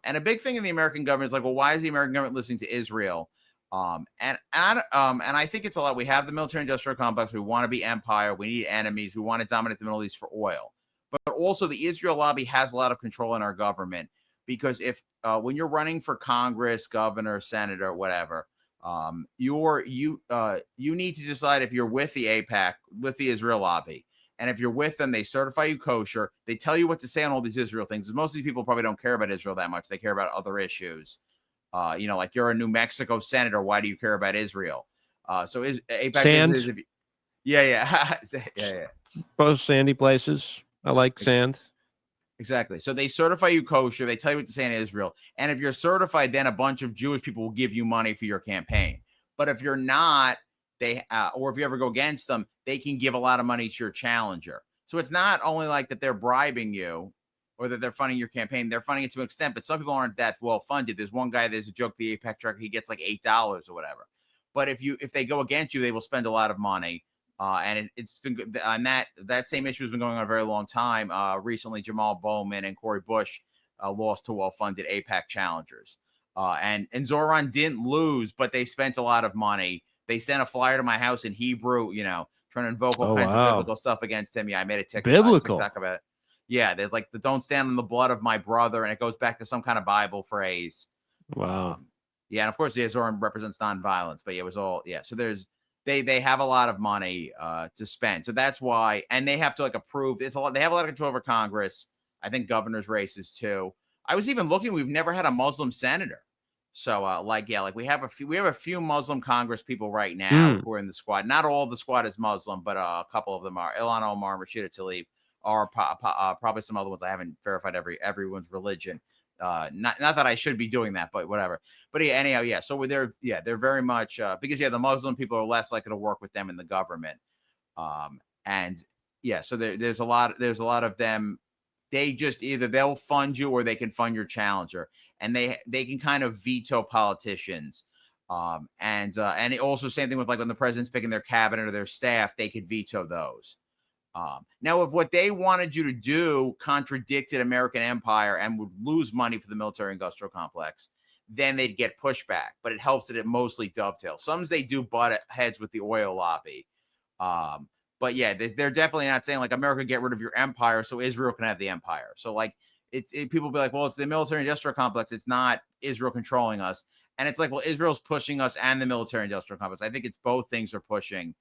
And a big thing in the American government is like, well, why is the American government listening to Israel? And I think it's a lot. We have the military industrial complex. We want to be empire. We need enemies. We want to dominate the Middle East for oil. But also the Israel lobby has a lot of control in our government, because if when you're running for Congress, governor, senator, whatever, you need to decide if you're with the AIPAC, with the Israel lobby. And if you're with them, they certify you kosher. They tell you what to say on all these Israel things. Most of these people probably don't care about Israel that much. They care about other issues. Like you're a New Mexico senator. Why do you care about Israel? So AIPAC Sand. Yeah. Both sandy places. I like sand. Exactly. So they certify you kosher. They tell you what to say in Israel. And if you're certified, then a bunch of Jewish people will give you money for your campaign. But if you're not, or if you ever go against them, they can give a lot of money to your challenger. So it's not only like that they're bribing you or that they're funding your campaign. They're funding it to an extent, but some people aren't that well funded. There's one guy, there's a joke, the AIPAC trucker, he gets like $8 or whatever. But if they go against you, they will spend a lot of money. And it's been good. And that same issue has been going on a very long time. Recently, Jamal Bowman and Cori Bush lost to well-funded AIPAC challengers. And Zohran didn't lose, but they spent a lot of money. They sent a flyer to my house in Hebrew, trying to invoke all kinds of biblical stuff against him. Yeah, I made a TikTok about it. Yeah, there's like the "Don't stand in the blood of my brother," and it goes back to some kind of Bible phrase. Wow. Yeah, and of course, Zohran represents nonviolence, but it was all So there's. They have a lot of money to spend. So that's why, and they have to approve. It's a lot. They have a lot of control over Congress. I think governor's races too. I was even looking. We've never had a Muslim senator. So we have a few Muslim Congress people right now who are in the squad. Not all of the squad is Muslim, but a couple of them are. Ilhan Omar and Rashida Tlaib are probably some other ones. I haven't verified everyone's religion. Not that I should be doing that, but whatever. But anyhow, yeah. So they're very much because the Muslim people are less likely to work with them in the government. So there's a lot of them. They just either they'll fund you or they can fund your challenger, and they can kind of veto politicians. And it also same thing with when the president's picking their cabinet or their staff, they could veto those. Now, if what they wanted you to do contradicted American empire and would lose money for the military industrial complex, then they'd get pushback. But it helps that it mostly dovetails. Some they do butt heads with the oil lobby. But yeah, they're definitely not saying America, get rid of your empire so Israel can have the empire. So people be like, well, it's the military industrial complex. It's not Israel controlling us. And it's well, Israel's pushing us and the military industrial complex. I think it's both things are pushing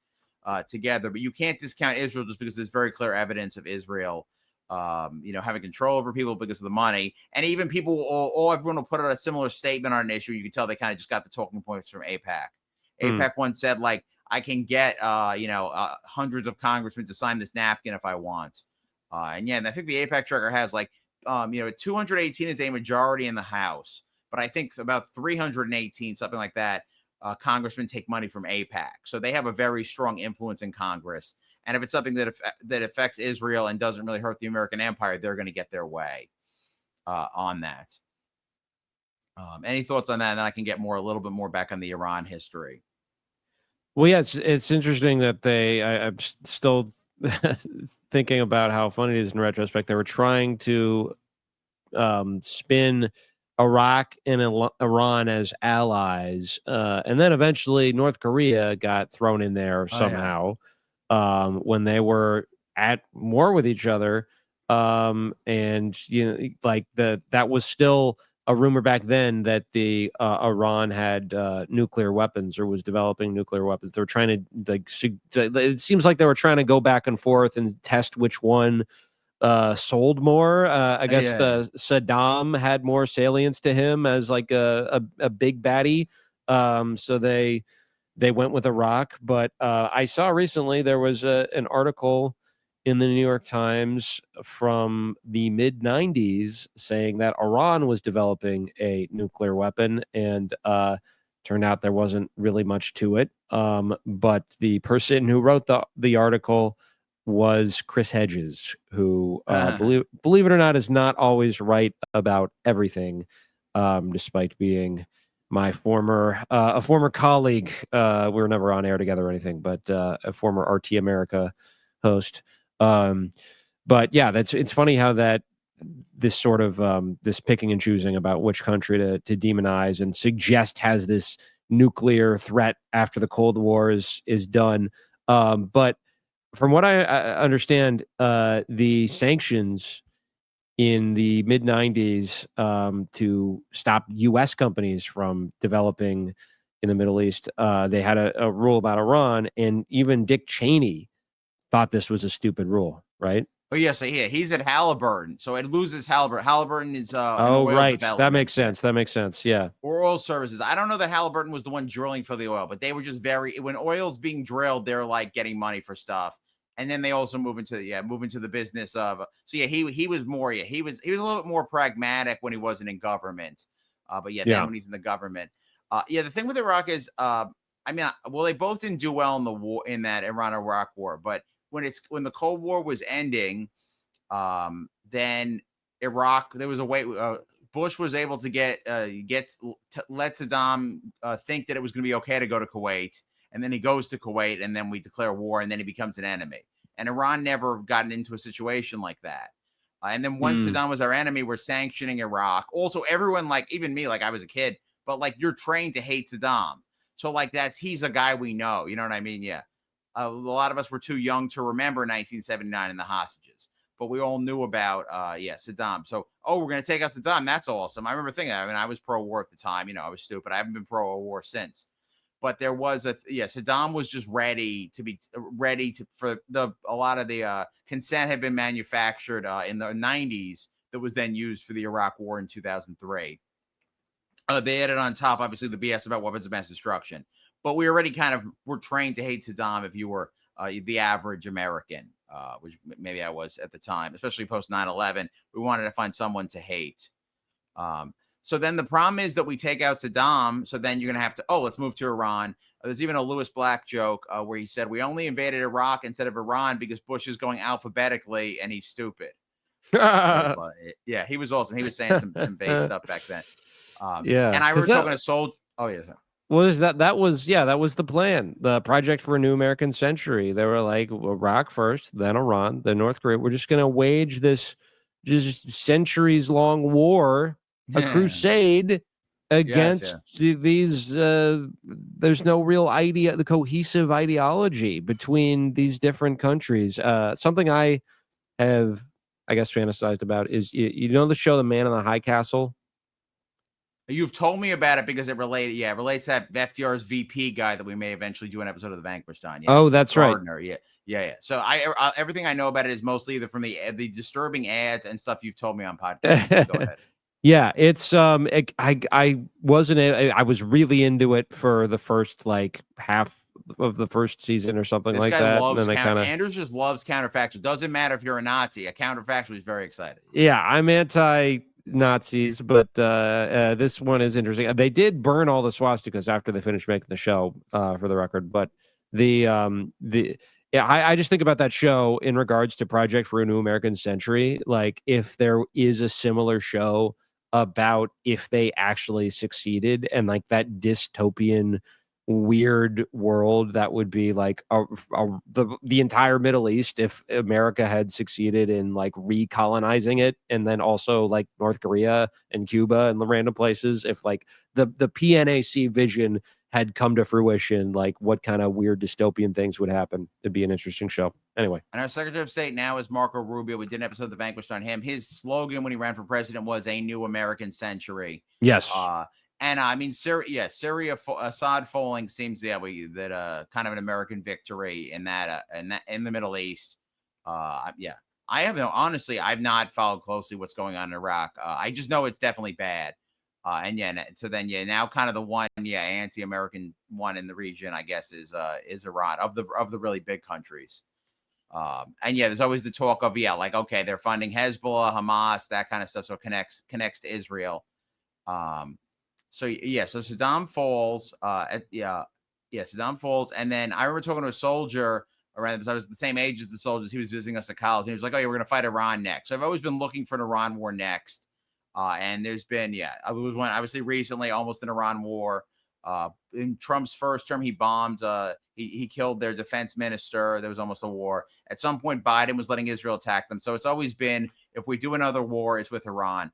together, but you can't discount Israel just because there's very clear evidence of Israel, having control over people because of the money. And even people, everyone will put out a similar statement on an issue. You can tell they kind of just got the talking points from AIPAC. AIPAC once said, I can get, hundreds of congressmen to sign this napkin if I want. And I think the AIPAC tracker has 218 is a majority in the House, but I think about 318, something like that, congressmen take money from AIPAC. So they have a very strong influence in Congress. And if it's something that affects Israel and doesn't really hurt the American empire, they're going to get their way on that. Any thoughts on that? And then I can get a little bit more back on the Iran history. Well, yeah, it's interesting that I'm still thinking about how funny it is in retrospect. They were trying to spin Iraq and Iran as allies, and then eventually North Korea got thrown in there somehow when they were at war with each other. And like that was still a rumor back then that the Iran had nuclear weapons or was developing nuclear weapons. They were trying to it seems like they were trying to go back and forth and test which one sold more. I guess the Saddam had more salience to him as like a big baddie. So they went with Iraq. But I saw recently there was an article in the New York Times from the mid 90s saying that Iran was developing a nuclear weapon, and turned out there wasn't really much to it. But the person who wrote the article was Chris Hedges, who believe it or not is not always right about everything, despite being my former colleague. We were never on air together or anything, but a former RT America host. But yeah, it's funny how that this sort of this picking and choosing about which country to demonize and suggest has this nuclear threat after the Cold War is done. But from what I understand, the sanctions in the mid 90s to stop U.S. companies from developing in the Middle East, they had a rule about Iran, and even Dick Cheney thought this was a stupid rule, right? Oh, yes. Yeah, he's at Halliburton. So it loses Halliburton. Halliburton is oh, right. That makes sense. That makes sense. Yeah. Or oil services. I don't know that Halliburton was the one drilling for the oil, but they were just when oil's being drilled, they're like getting money for stuff. And then they also move into the business of so he was more he was a little bit more pragmatic when he wasn't in government. But then when he's in the government. The thing with Iraq is they both didn't do well in the war, in that Iran-Iraq war, but when the Cold War was ending, then Iraq, there was a way Bush was able to let Saddam think that it was going to be okay to go to Kuwait, and then he goes to Kuwait, and then we declare war, and then he becomes an enemy. And Iran never gotten into a situation like that. And then once Saddam was our enemy, we're sanctioning Iraq. Also, everyone, like even me, like I was a kid, but like you're trained to hate Saddam. So like he's a guy we know. You know what I mean? Yeah. A lot of us were too young to remember 1979 and the hostages, but we all knew about, Saddam. So, we're going to take out Saddam. That's awesome. I remember thinking, I was pro-war at the time. I was stupid. I haven't been pro-war since. But there was Saddam was just ready for a lot of the consent had been manufactured in the 90s that was then used for the Iraq war in 2003. They added on top, obviously, the BS about weapons of mass destruction. But we already were trained to hate Saddam if you were the average American, which maybe I was at the time, especially post 9/11. We wanted to find someone to hate. So then the problem is that we take out Saddam. So then you're going to have to, let's move to Iran. There's even a Lewis Black joke where he said, we only invaded Iraq instead of Iran because Bush is going alphabetically and he's stupid. He was awesome. He was saying some base stuff back then. And I remember talking to Soldier. Oh, yeah. Was that was the plan, the Project for a New American Century. They were like, Iraq first, then Iran, then North Korea. We're just going to wage this just centuries long war, a crusade against these. There's no real the cohesive ideology between these different countries. Something I have, I guess, fantasized about is the show The Man in the High Castle. You've told me about it because it relates to that FDR's VP guy that we may eventually do an episode of The Vanquished on. Yeah. Oh, that's Gardner. right. Yeah. So everything I know about it is mostly either from the disturbing ads and stuff you've told me on podcasts. Go ahead. Yeah, it's I was really into it for the first like half of the first season or something like that. And then Andrews just loves counterfactual. Doesn't matter if you're a Nazi. A counterfactual is very excited. Yeah, I'm anti-Nazis, but this one is interesting. They did burn all the swastikas after they finished making the show, for the record. But I just think about that show in regards to Project for a New American Century. Like if there is a similar show about if they actually succeeded and like that dystopian weird world that would be like the entire Middle East if America had succeeded in like recolonizing it, and then also like North Korea and Cuba and the random places, if like the PNAC vision had come to fruition, like what kind of weird dystopian things would happen. It'd be an interesting show. Anyway. And our Secretary of State now is Marco Rubio. We did an episode of The Vanquished on him. His slogan when he ran for president was "A New American Century." Yes. And I mean, Syria, Assad falling seems kind of an American victory in that in the Middle East. Yeah, I haven't honestly. I've not followed closely what's going on in Iraq. I just know it's definitely bad. And now kind of the one anti-American one in the region, I guess, is Iran of the really big countries. There's always the talk of okay, they're funding Hezbollah, Hamas, that kind of stuff, so it connects to Israel. So Saddam falls. Saddam falls, and then I remember talking to a soldier around. I was the same age as the soldiers. He was visiting us at college, and he was like, "Oh yeah, we're gonna fight Iran next." So I've always been looking for an Iran war next. And there's been, I was one obviously recently, almost an Iran war. In Trump's first term, he bombed, he killed their defense minister. There was almost a war. At some point, Biden was letting Israel attack them. So it's always been, if we do another war, it's with Iran.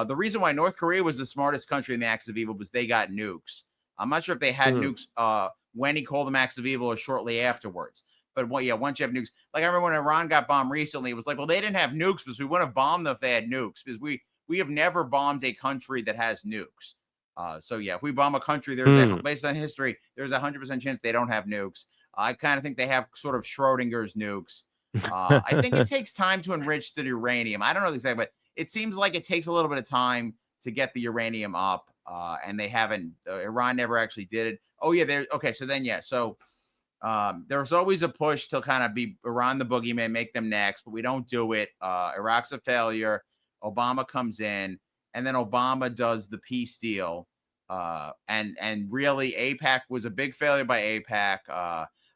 The reason why North Korea was the smartest country in the acts of evil was they got nukes. I'm not sure if they had nukes when he called them acts of evil or shortly afterwards. But once you have nukes, like I remember when Iran got bombed recently, it was like, well, they didn't have nukes because we wouldn't have bombed them if they had nukes, because we have never bombed a country that has nukes. If we bomb a country, based on history, there's 100% chance they don't have nukes. I kind of think they have sort of Schrodinger's nukes. I think it takes time to enrich the uranium. I don't know exactly, but it seems like it takes a little bit of time to get the uranium up. And they haven't. Iran never actually did it. Oh yeah, okay. So then there's always a push to kind of be Iran the boogeyman, make them next, but we don't do it. Iraq's a failure. Obama comes in, and then Obama does the peace deal. And really, AIPAC was a big failure by AIPAC.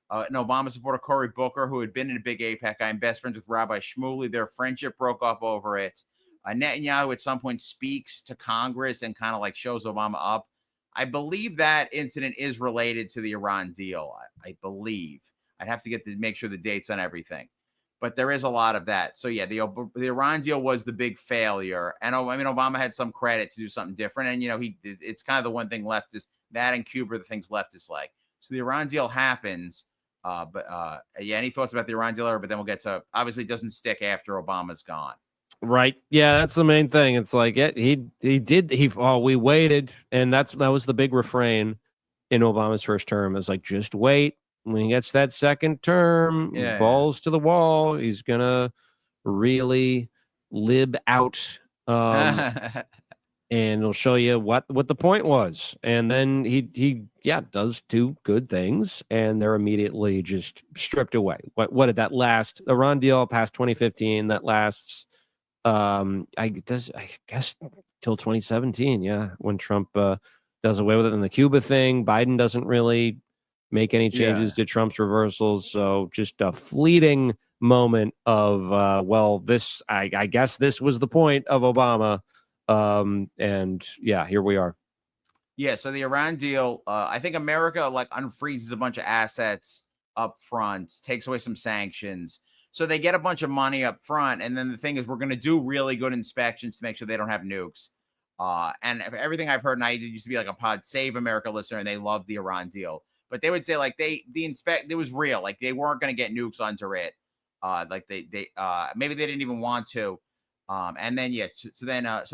An Obama supporter, Cory Booker, who had been in a big AIPAC guy and best friends with Rabbi Shmuley, their friendship broke up over it. Netanyahu at some point speaks to Congress and kind of like shows Obama up. I believe that incident is related to the Iran deal. I believe. I'd have to make sure the dates on everything. But there is a lot of that. So, the Iran deal was the big failure. And, Obama had some credit to do something different. And, it's kind of the one thing leftist, that and Cuba are the things leftists like. So the Iran deal happens. Any thoughts about the Iran deal? But then we'll get to, obviously, it doesn't stick after Obama's gone. Right. Yeah, that's the main thing. It's like, we waited. And that was the big refrain in Obama's first term. It's like, just wait. When he gets that second term, balls to the wall, he's gonna really lib out, and he'll show you what the point was. And then he does two good things, and they're immediately just stripped away. What did that last? The Iran deal past 2015. That lasts, I guess till 2017. Yeah, when Trump does away with it. And the Cuba thing, Biden doesn't really make any changes to Trump's reversals. So just a fleeting moment of, I guess this was the point of Obama. Here we are. Yeah. So the Iran deal, I think America unfreezes a bunch of assets up front, takes away some sanctions. So they get a bunch of money up front. And then the thing is, we're going to do really good inspections to make sure they don't have nukes. And everything I've heard, and I used to be like a Pod Save America listener, and they love the Iran deal. But they would say it was real. Like they weren't going to get nukes under it. Maybe they didn't even want to. So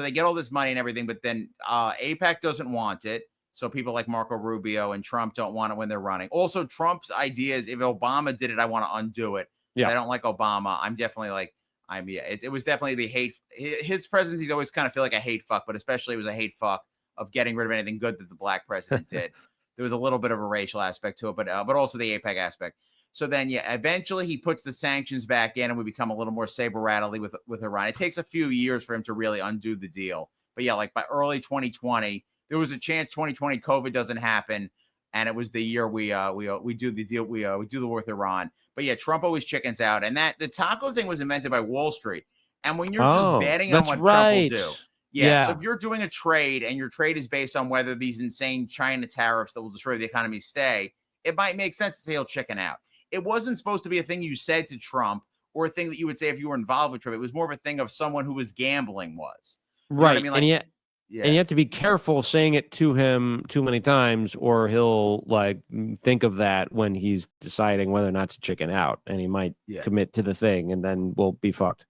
they get all this money and everything, but then AIPAC doesn't want it. So people like Marco Rubio and Trump don't want it when they're running. Also, Trump's idea is if Obama did it, I want to undo it. Yeah. I don't like Obama. I'm definitely it was definitely the hate. His presidency's always kind of feel like a hate fuck, but especially it was a hate fuck of getting rid of anything good that the black president did. There was a little bit of a racial aspect to it, but also the AIPAC aspect. So then, eventually he puts the sanctions back in and we become a little more saber-rattly with Iran. It takes a few years for him to really undo the deal. But by early 2020, there was a chance 2020 COVID doesn't happen. And it was the year we do the deal. We do the war with Iran. But Trump always chickens out. And that the taco thing was invented by Wall Street. And when you're just betting on what Trump will do. Yeah. So if you're doing a trade and your trade is based on whether these insane China tariffs that will destroy the economy stay, it might make sense to say he'll chicken out. It wasn't supposed to be a thing you said to Trump or a thing that you would say if you were involved with Trump. It was more of a thing of someone who was gambling was. Right. I mean, Yeah. And you have to be careful saying it to him too many times, or he'll like think of that when he's deciding whether or not to chicken out, and he might commit to the thing, and then we'll be fucked.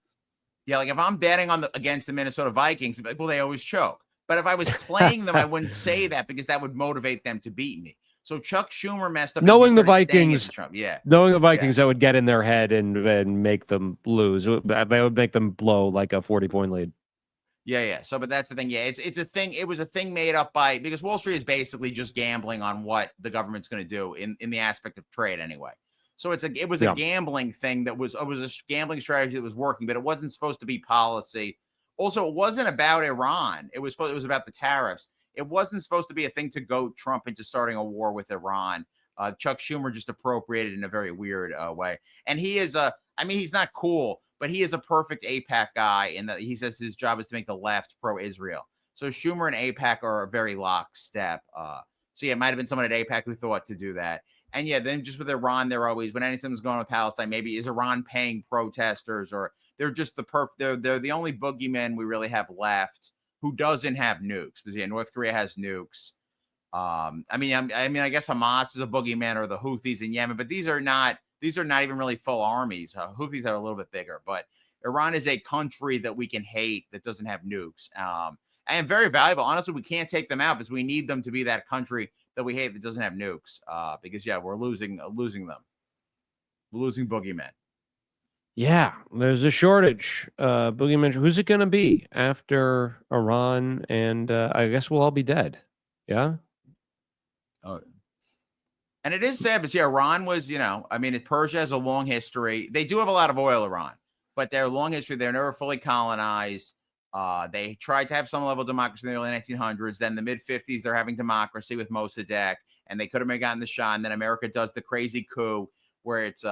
Yeah, like if I'm betting against the Minnesota Vikings, well, they always choke. But if I was playing them, I wouldn't say that because that would motivate them to beat me. So Chuck Schumer messed up. Knowing the Vikings, knowing the Vikings, that would get in their head and make them lose. They would make them blow like a 40-point lead. Yeah. So, but that's the thing. Yeah, it's a thing. It was a thing made up because Wall Street is basically just gambling on what the government's going to do in the aspect of trade anyway. So it was a gambling thing it was a gambling strategy that was working, but it wasn't supposed to be policy. Also, it wasn't about Iran. It was about the tariffs. It wasn't supposed to be a thing to goad Trump into starting a war with Iran. Chuck Schumer just appropriated in a very weird way. And he is he's not cool, but he is a perfect AIPAC guy in that he says his job is to make the left pro-Israel. So Schumer and AIPAC are a very lockstep. So yeah, it might have been someone at AIPAC who thought to do that. And yeah, then just with Iran, they're always, when anything's going on with Palestine, maybe is Iran paying protesters, or they're just they're the only boogeyman we really have left who doesn't have nukes. Because yeah, North Korea has nukes. I guess Hamas is a boogeyman, or the Houthis in Yemen, but these are not even really full armies. Houthis are a little bit bigger, but Iran is a country that we can hate that doesn't have nukes. And very valuable. Honestly, we can't take them out because we need them to be that country that we hate that doesn't have nukes. Because we're losing them. We're losing boogeymen. Yeah, there's a shortage. Boogeyman, who's it going to be after Iran? And I guess we'll all be dead. Yeah. Oh. And it is sad, but yeah, Iran was, Persia has a long history. They do have a lot of oil, Iran, but their long history, they're never fully colonized. They tried to have some level of democracy in the early 1900s. Then the mid-50s, they're having democracy with Mossadegh, and they could have gotten the shot. And then America does the crazy coup where it's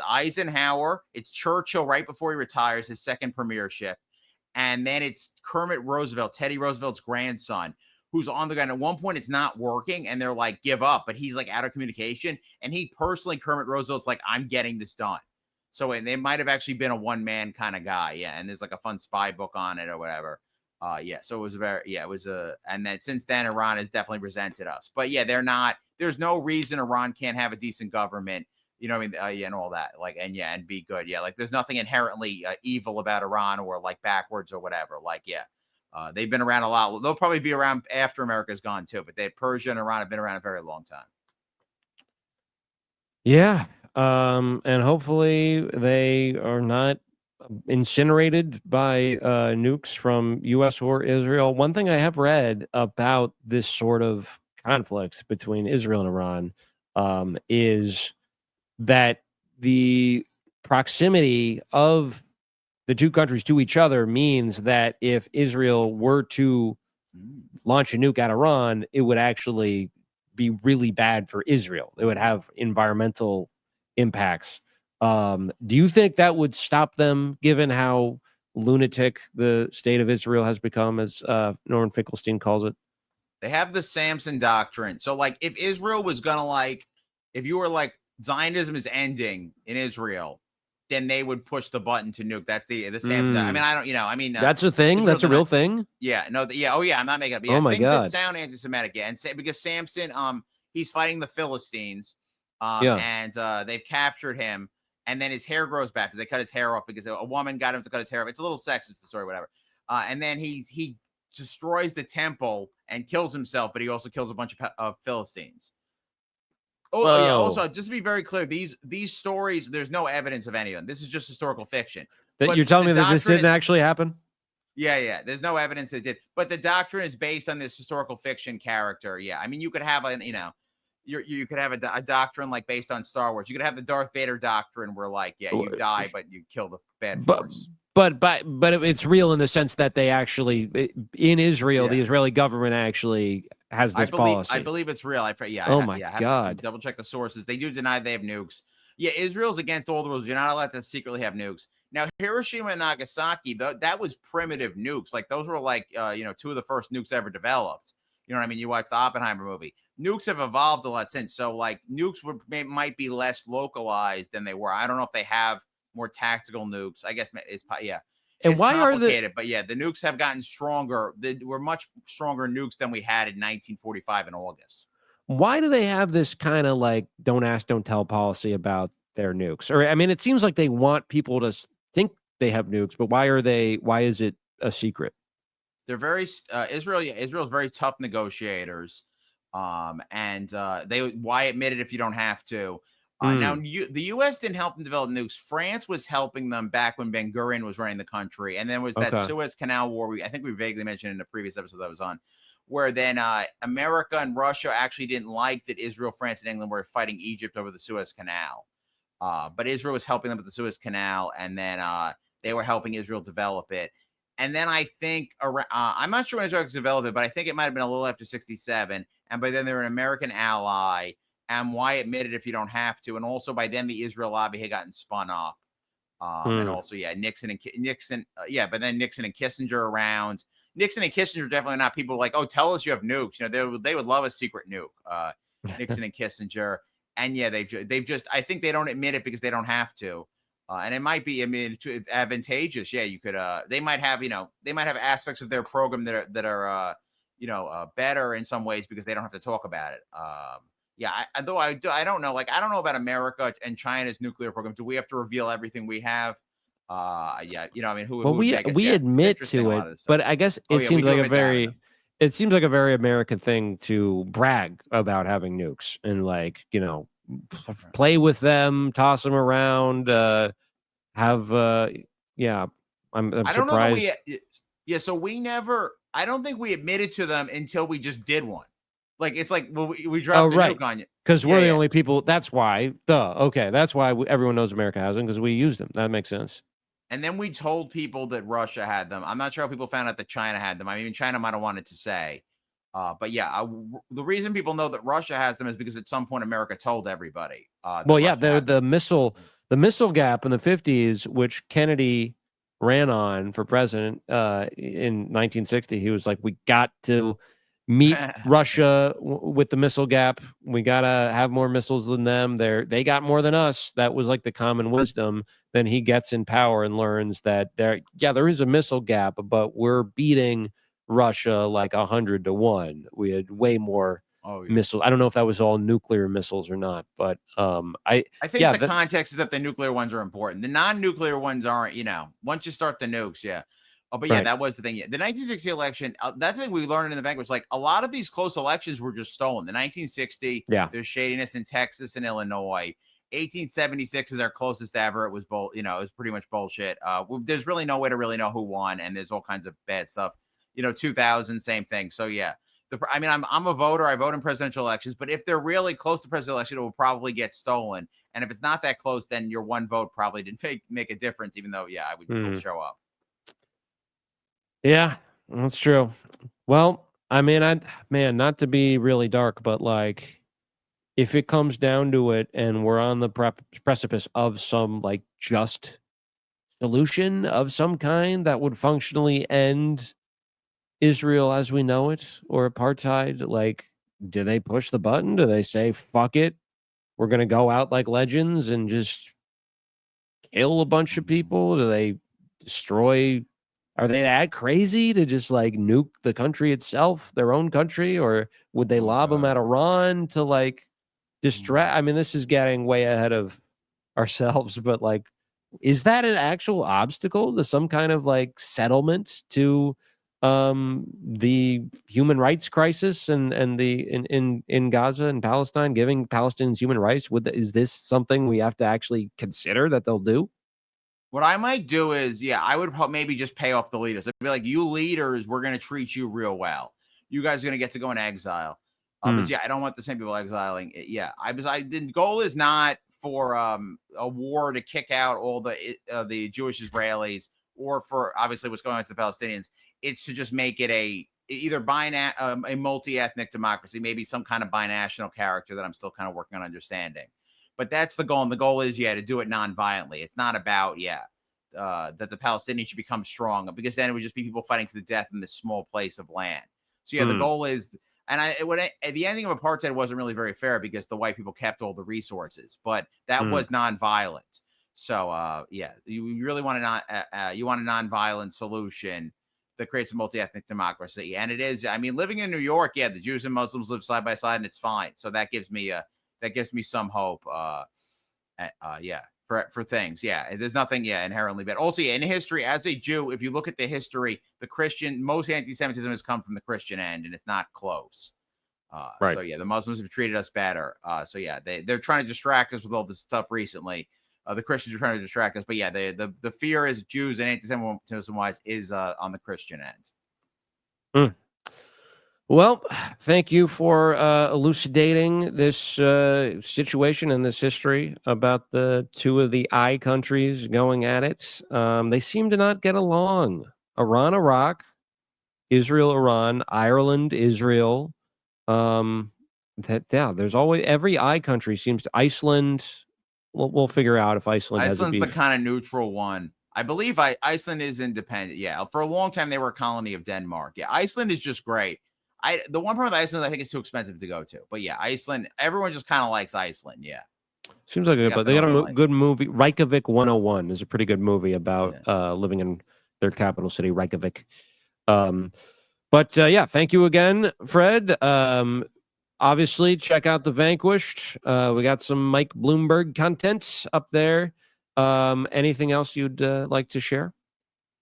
Eisenhower, it's Churchill right before he retires, his second premiership, and then it's Kermit Roosevelt, Teddy Roosevelt's grandson, who's on the ground. At one point, it's not working, and they're like, give up, but he's like out of communication. And he personally, Kermit Roosevelt's like, I'm getting this done. So and they might have actually been a one-man kind of guy. Yeah. And there's like a fun spy book on it or whatever. So it was and then since then, Iran has definitely resented us. But yeah, there's no reason Iran can't have a decent government, and all that. Like, and be good. Yeah. Like there's nothing inherently evil about Iran or like backwards or whatever. Like, yeah. They've been around a lot. They'll probably be around after America's gone too, but Persia and Iran have been around a very long time. Yeah. And hopefully they are not incinerated by nukes from US or Israel. One thing I have read about this sort of conflict between Israel and Iran is that the proximity of the two countries to each other means that if Israel were to launch a nuke at Iran, it would actually be really bad for Israel. It would have environmental impacts. Do you think that would stop them, given how lunatic the state of Israel has become, as Norman Finkelstein calls it? They have the Samson doctrine. So, like, if Israel was gonna if you were like Zionism is ending in Israel, then they would push the button to nuke. That's the Samson. I mean, that's a thing. That's a real thing. Yeah. No. Yeah. Oh yeah. I'm not making up. Yeah, oh my things God. That sound anti-Semitic. Yeah. And because Samson, he's fighting the Philistines. And they've captured him, and then his hair grows back because they cut his hair off because a woman got him to cut his hair off. It's a little sexist, the story, whatever. And then he destroys the temple and kills himself, but he also kills a bunch of Philistines. Oh yeah. Also, just to be very clear, these stories, there's no evidence of any of them. This is just historical fiction. That you're telling me that this didn't actually happen? Yeah. There's no evidence that it did, but the doctrine is based on this historical fiction character. Yeah, I mean, you could have you could have a doctrine like based on Star Wars. You could have the Darth Vader doctrine where like, yeah, you die, but you kill the bad force. But it's real in the sense that they actually in Israel, the Israeli government actually has this policy. I believe it's real. My God. Double check the sources. They do deny they have nukes. Yeah, Israel's against all the rules. You're not allowed to secretly have nukes. Now, Hiroshima and Nagasaki, that was primitive nukes. Like those were like two of the first nukes ever developed. You know what I mean? You watch the Oppenheimer movie. Nukes have evolved a lot since. So like nukes might be less localized than they were. I don't know if they have more tactical nukes. I guess And it's why are complicated, but yeah, the nukes have gotten stronger. We're much stronger nukes than we had in 1945 in August. why do they have this kind of like don't ask, don't tell policy about their nukes? Or I mean, it seems like they want people to think they have nukes, but why is it a secret? They're very Israel's very tough negotiators, and they why admit it if you don't have to. Now, the U.S. didn't help them develop nukes. France was helping them back when Ben Gurion was running the country, and then was that Okay. Suez Canal War. I think we vaguely mentioned in the previous episode I was on, where then America and Russia actually didn't like that Israel, France, and England were fighting Egypt over the Suez Canal. But Israel was helping them with the Suez Canal, and then they were helping Israel develop it. And then I think I'm not sure when Israel developed it, but I think it might have been a little after 1967. And by then they were an American ally. And why admit it if you don't have to? And also by then the Israel lobby had gotten spun up. And also, yeah, Nixon. But then Nixon and Kissinger around. Nixon and Kissinger are definitely not people like, oh, tell us you have nukes. You know, they would love a secret nuke. Nixon and Kissinger. And yeah, they've just, I think they don't admit it because they don't have to. And it might be, I mean, advantageous. Yeah, you could, they might have aspects of their program that are better in some ways because they don't have to talk about it. Yeah, I don't know. Like, I don't know about America and China's nuclear program. Do we have to reveal everything we have? Yeah, I mean, Well, we admit to it, but I guess it seems like a very American thing to brag about having nukes and like, play with them, toss them around, yeah. I'm I don't surprised. know that so I don't think we admitted to them until we just did one. Like, it's like, well, we dropped the nuke on you. Because we're the only people. That's why. Okay. That's why everyone knows America has them because we used them. That makes sense. And then we told people that Russia had them. I'm not sure how people found out that China had them. I mean, China might have wanted to say. But yeah, the reason people know that Russia has them is because at some point America told everybody. Well, yeah, the missile gap in the 50s, which Kennedy ran on for president in 1960. He was like, we got to meet Russia with the missile gap. We got to have more missiles than them. They got more than us. That was like the common wisdom. Then he gets in power and learns that there is a missile gap, but we're beating Russia like 100-1. We had way more missiles. I don't know if that was all nuclear missiles or not, but I think the context is that the nuclear ones are important. The non-nuclear ones aren't, once you start the nukes, yeah. Oh, but yeah, right. That was the thing. Yeah. The 1960 election, that's the thing we learned in the bank was like a lot of these close elections were just stolen. The 1960, there's shadiness in Texas and Illinois. 1876 is our closest ever. It was it was pretty much bullshit. There's really no way to really know who won, and there's all kinds of bad stuff. 2000, same thing. So yeah, I'm a voter. I vote in presidential elections, but if they're really close to presidential election, it will probably get stolen. And if it's not that close, then your one vote probably didn't make a difference, even though, I would still show up. Yeah, that's true. Well, I mean, not to be really dark, but like, if it comes down to it and we're on the precipice of some like just solution of some kind that would functionally end Israel as we know it or apartheid, like, do they push the button? Do they say, fuck it, we're going to go out like legends and just kill a bunch of people? Do they destroy? Are they that crazy to just like nuke the country itself, their own country? Or would they lob them at Iran to like distract? I mean, this is getting way ahead of ourselves, but like, is that an actual obstacle to some kind of like settlement to the human rights crisis and in Gaza and Palestine, giving Palestinians human rights? Is this something we have to actually consider that they'll do? What I might do is, I would maybe just pay off the leaders. I'd be like, you leaders, we're going to treat you real well. You guys are going to get to go in exile. But I don't want the same people exiling. The goal is not for a war to kick out all the Jewish Israelis or for obviously what's going on to the Palestinians. It's to just make it either a multi-ethnic democracy, maybe some kind of binational character that I'm still kind of working on understanding. But that's the goal. And the goal is, to do it non-violently. It's not about, that the Palestinians should become strong, because then it would just be people fighting to the death in this small place of land. So, the goal is, and the ending of apartheid wasn't really very fair because the white people kept all the resources, but that was non-violent. So yeah, you really want you want a non-violent solution that creates a multi-ethnic democracy, and it is. I mean, living in New York, yeah, the Jews and Muslims live side by side, and it's fine. So that gives me some hope. Yeah, for things. Yeah, there's nothing inherently bad. Also, in history, as a Jew, if you look at the history, most anti-Semitism has come from the Christian end, and it's not close. Right. So yeah, the Muslims have treated us better. So yeah, they're trying to distract us with all this stuff recently. The Christians are trying to distract us, but yeah, the fear is Jews and anti-Semitism wise is on the Christian end. Well, thank you for elucidating this situation and this history about the two of the I countries going at it. They seem to not get along. Iran, Iraq, Israel, Iran, Ireland, Israel. There's always every I country seems to Iceland. We'll figure out if Iceland's has a beef. The kind of neutral one. I believe Iceland is independent. Yeah, for a long time they were a colony of Denmark. Yeah, Iceland is just great. The one part with Iceland, I think it's too expensive to go to. But yeah, Iceland, everyone just kind of likes Iceland. Yeah. Seems like but they got a good movie. Reykjavik 101 is a pretty good movie about living in their capital city, Reykjavik. But yeah, thank you again, Fred. Obviously, check out The Vanquished. We got some Mike Bloomberg content up there. Anything else you'd like to share?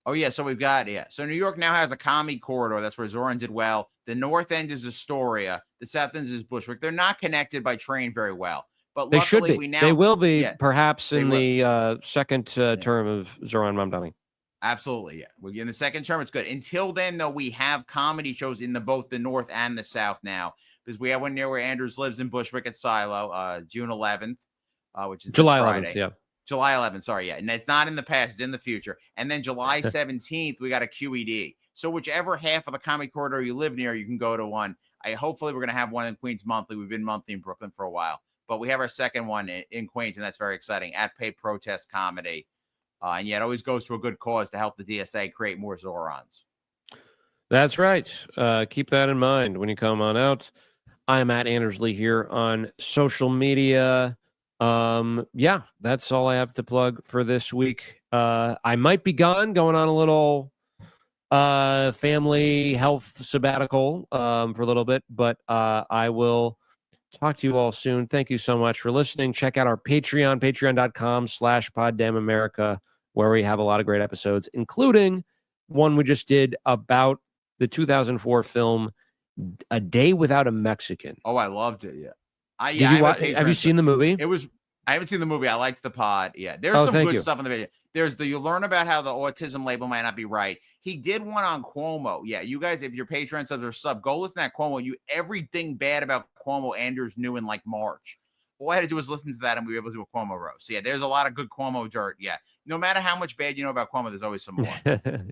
Oh, yeah. So we've got, So New York now has a commie corridor. That's where Zohran did well. The north end is Astoria. The south end is Bushwick. They're not connected by train very well. But they should be. They will be, perhaps, in the second term of Zohran Mamdani. Absolutely, yeah. In the second term, it's good. Until then, though, we have comedy shows in both the north and the south now. Because we have one near where Andrews lives in Bushwick at Silo, June 11th, which is July Friday. 11th, yeah. July 11th, sorry, yeah. And it's not in the past, it's in the future. And then July 17th, we got a QED. So whichever half of the comic corridor you live near, you can go to one. Hopefully we're going to have one in Queens monthly. We've been monthly in Brooklyn for a while. But we have our second one in Queens, and that's very exciting. At Pay Protest Comedy. And yeah, it always goes to a good cause to help the DSA create more Zohrans. That's right. Keep that in mind when you come on out. I am at Andersley here on social media. Yeah, that's all I have to plug for this week. I might be going on a little family health sabbatical for a little bit, but I will talk to you all soon. Thank you so much for listening. Check out our Patreon, patreon.com/PodDamnAmerica, where we have a lot of great episodes, including one we just did about the 2004 film A Day Without a Mexican. Oh, I loved it. Yeah. Have you seen the movie? I haven't seen the movie. I liked the pod. Yeah. There's some good stuff in the video. You learn about how the autism label might not be right. He did one on Cuomo. Yeah. You guys, if your Patreon subs or sub, go listen to that Cuomo. Everything bad about Cuomo, Anders knew in March. All I had to do was listen to that and we were able to do a Cuomo roast. So yeah, there's a lot of good Cuomo dirt. Yeah. No matter how much bad you know about Cuomo, there's always some more.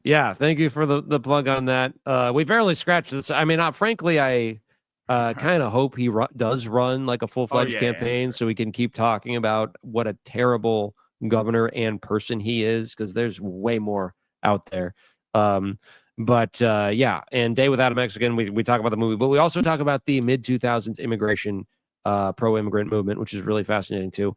Yeah. Thank you for the plug on that. We barely scratched this. I mean, frankly, I kind of hope he does run a full-fledged campaign so we can keep talking about what a terrible governor and person he is, because there's way more out there. But yeah, and Day Without a Mexican, we talk about the movie, but we also talk about the mid-2000s immigration pro-immigrant movement, which is really fascinating too.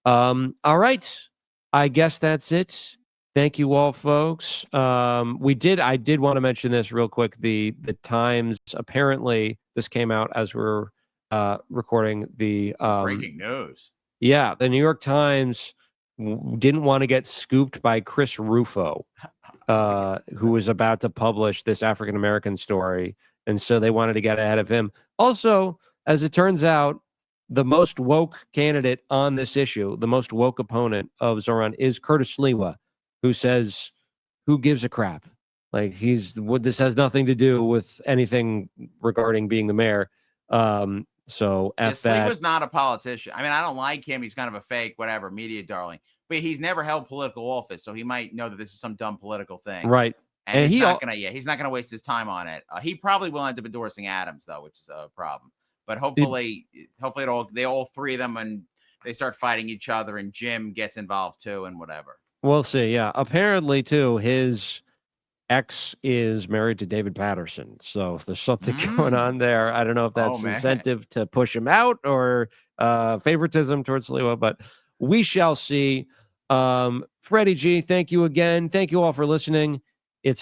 All right, I guess that's it. Thank you all, folks. I did want to mention this real quick. The Times, apparently this came out as we're recording the breaking news. Yeah, the New York Times didn't want to get scooped by Chris Rufo, who was about to publish this African-American story. And so they wanted to get ahead of him. Also, as it turns out, the most woke candidate on this issue, the most woke opponent of Zohran, is Curtis Sliwa, who says, who gives a crap? This has nothing to do with anything regarding being the mayor. So Sliwa's not a politician. I mean, I don't like him. He's kind of a fake, whatever, media darling. But he's never held political office, so he might know that this is some dumb political thing. Right. And he's not gonna waste his time on it. He probably will end up endorsing Adams, though, which is a problem. But hopefully all three of them, and they start fighting each other, and Jim gets involved too, and whatever. We'll see. Yeah. Apparently, too, his ex is married to David Patterson. So if there's something going on there, I don't know if that's incentive to push him out or favoritism towards Sliwa, but we shall see. Freddie G, thank you again. Thank you all for listening. It's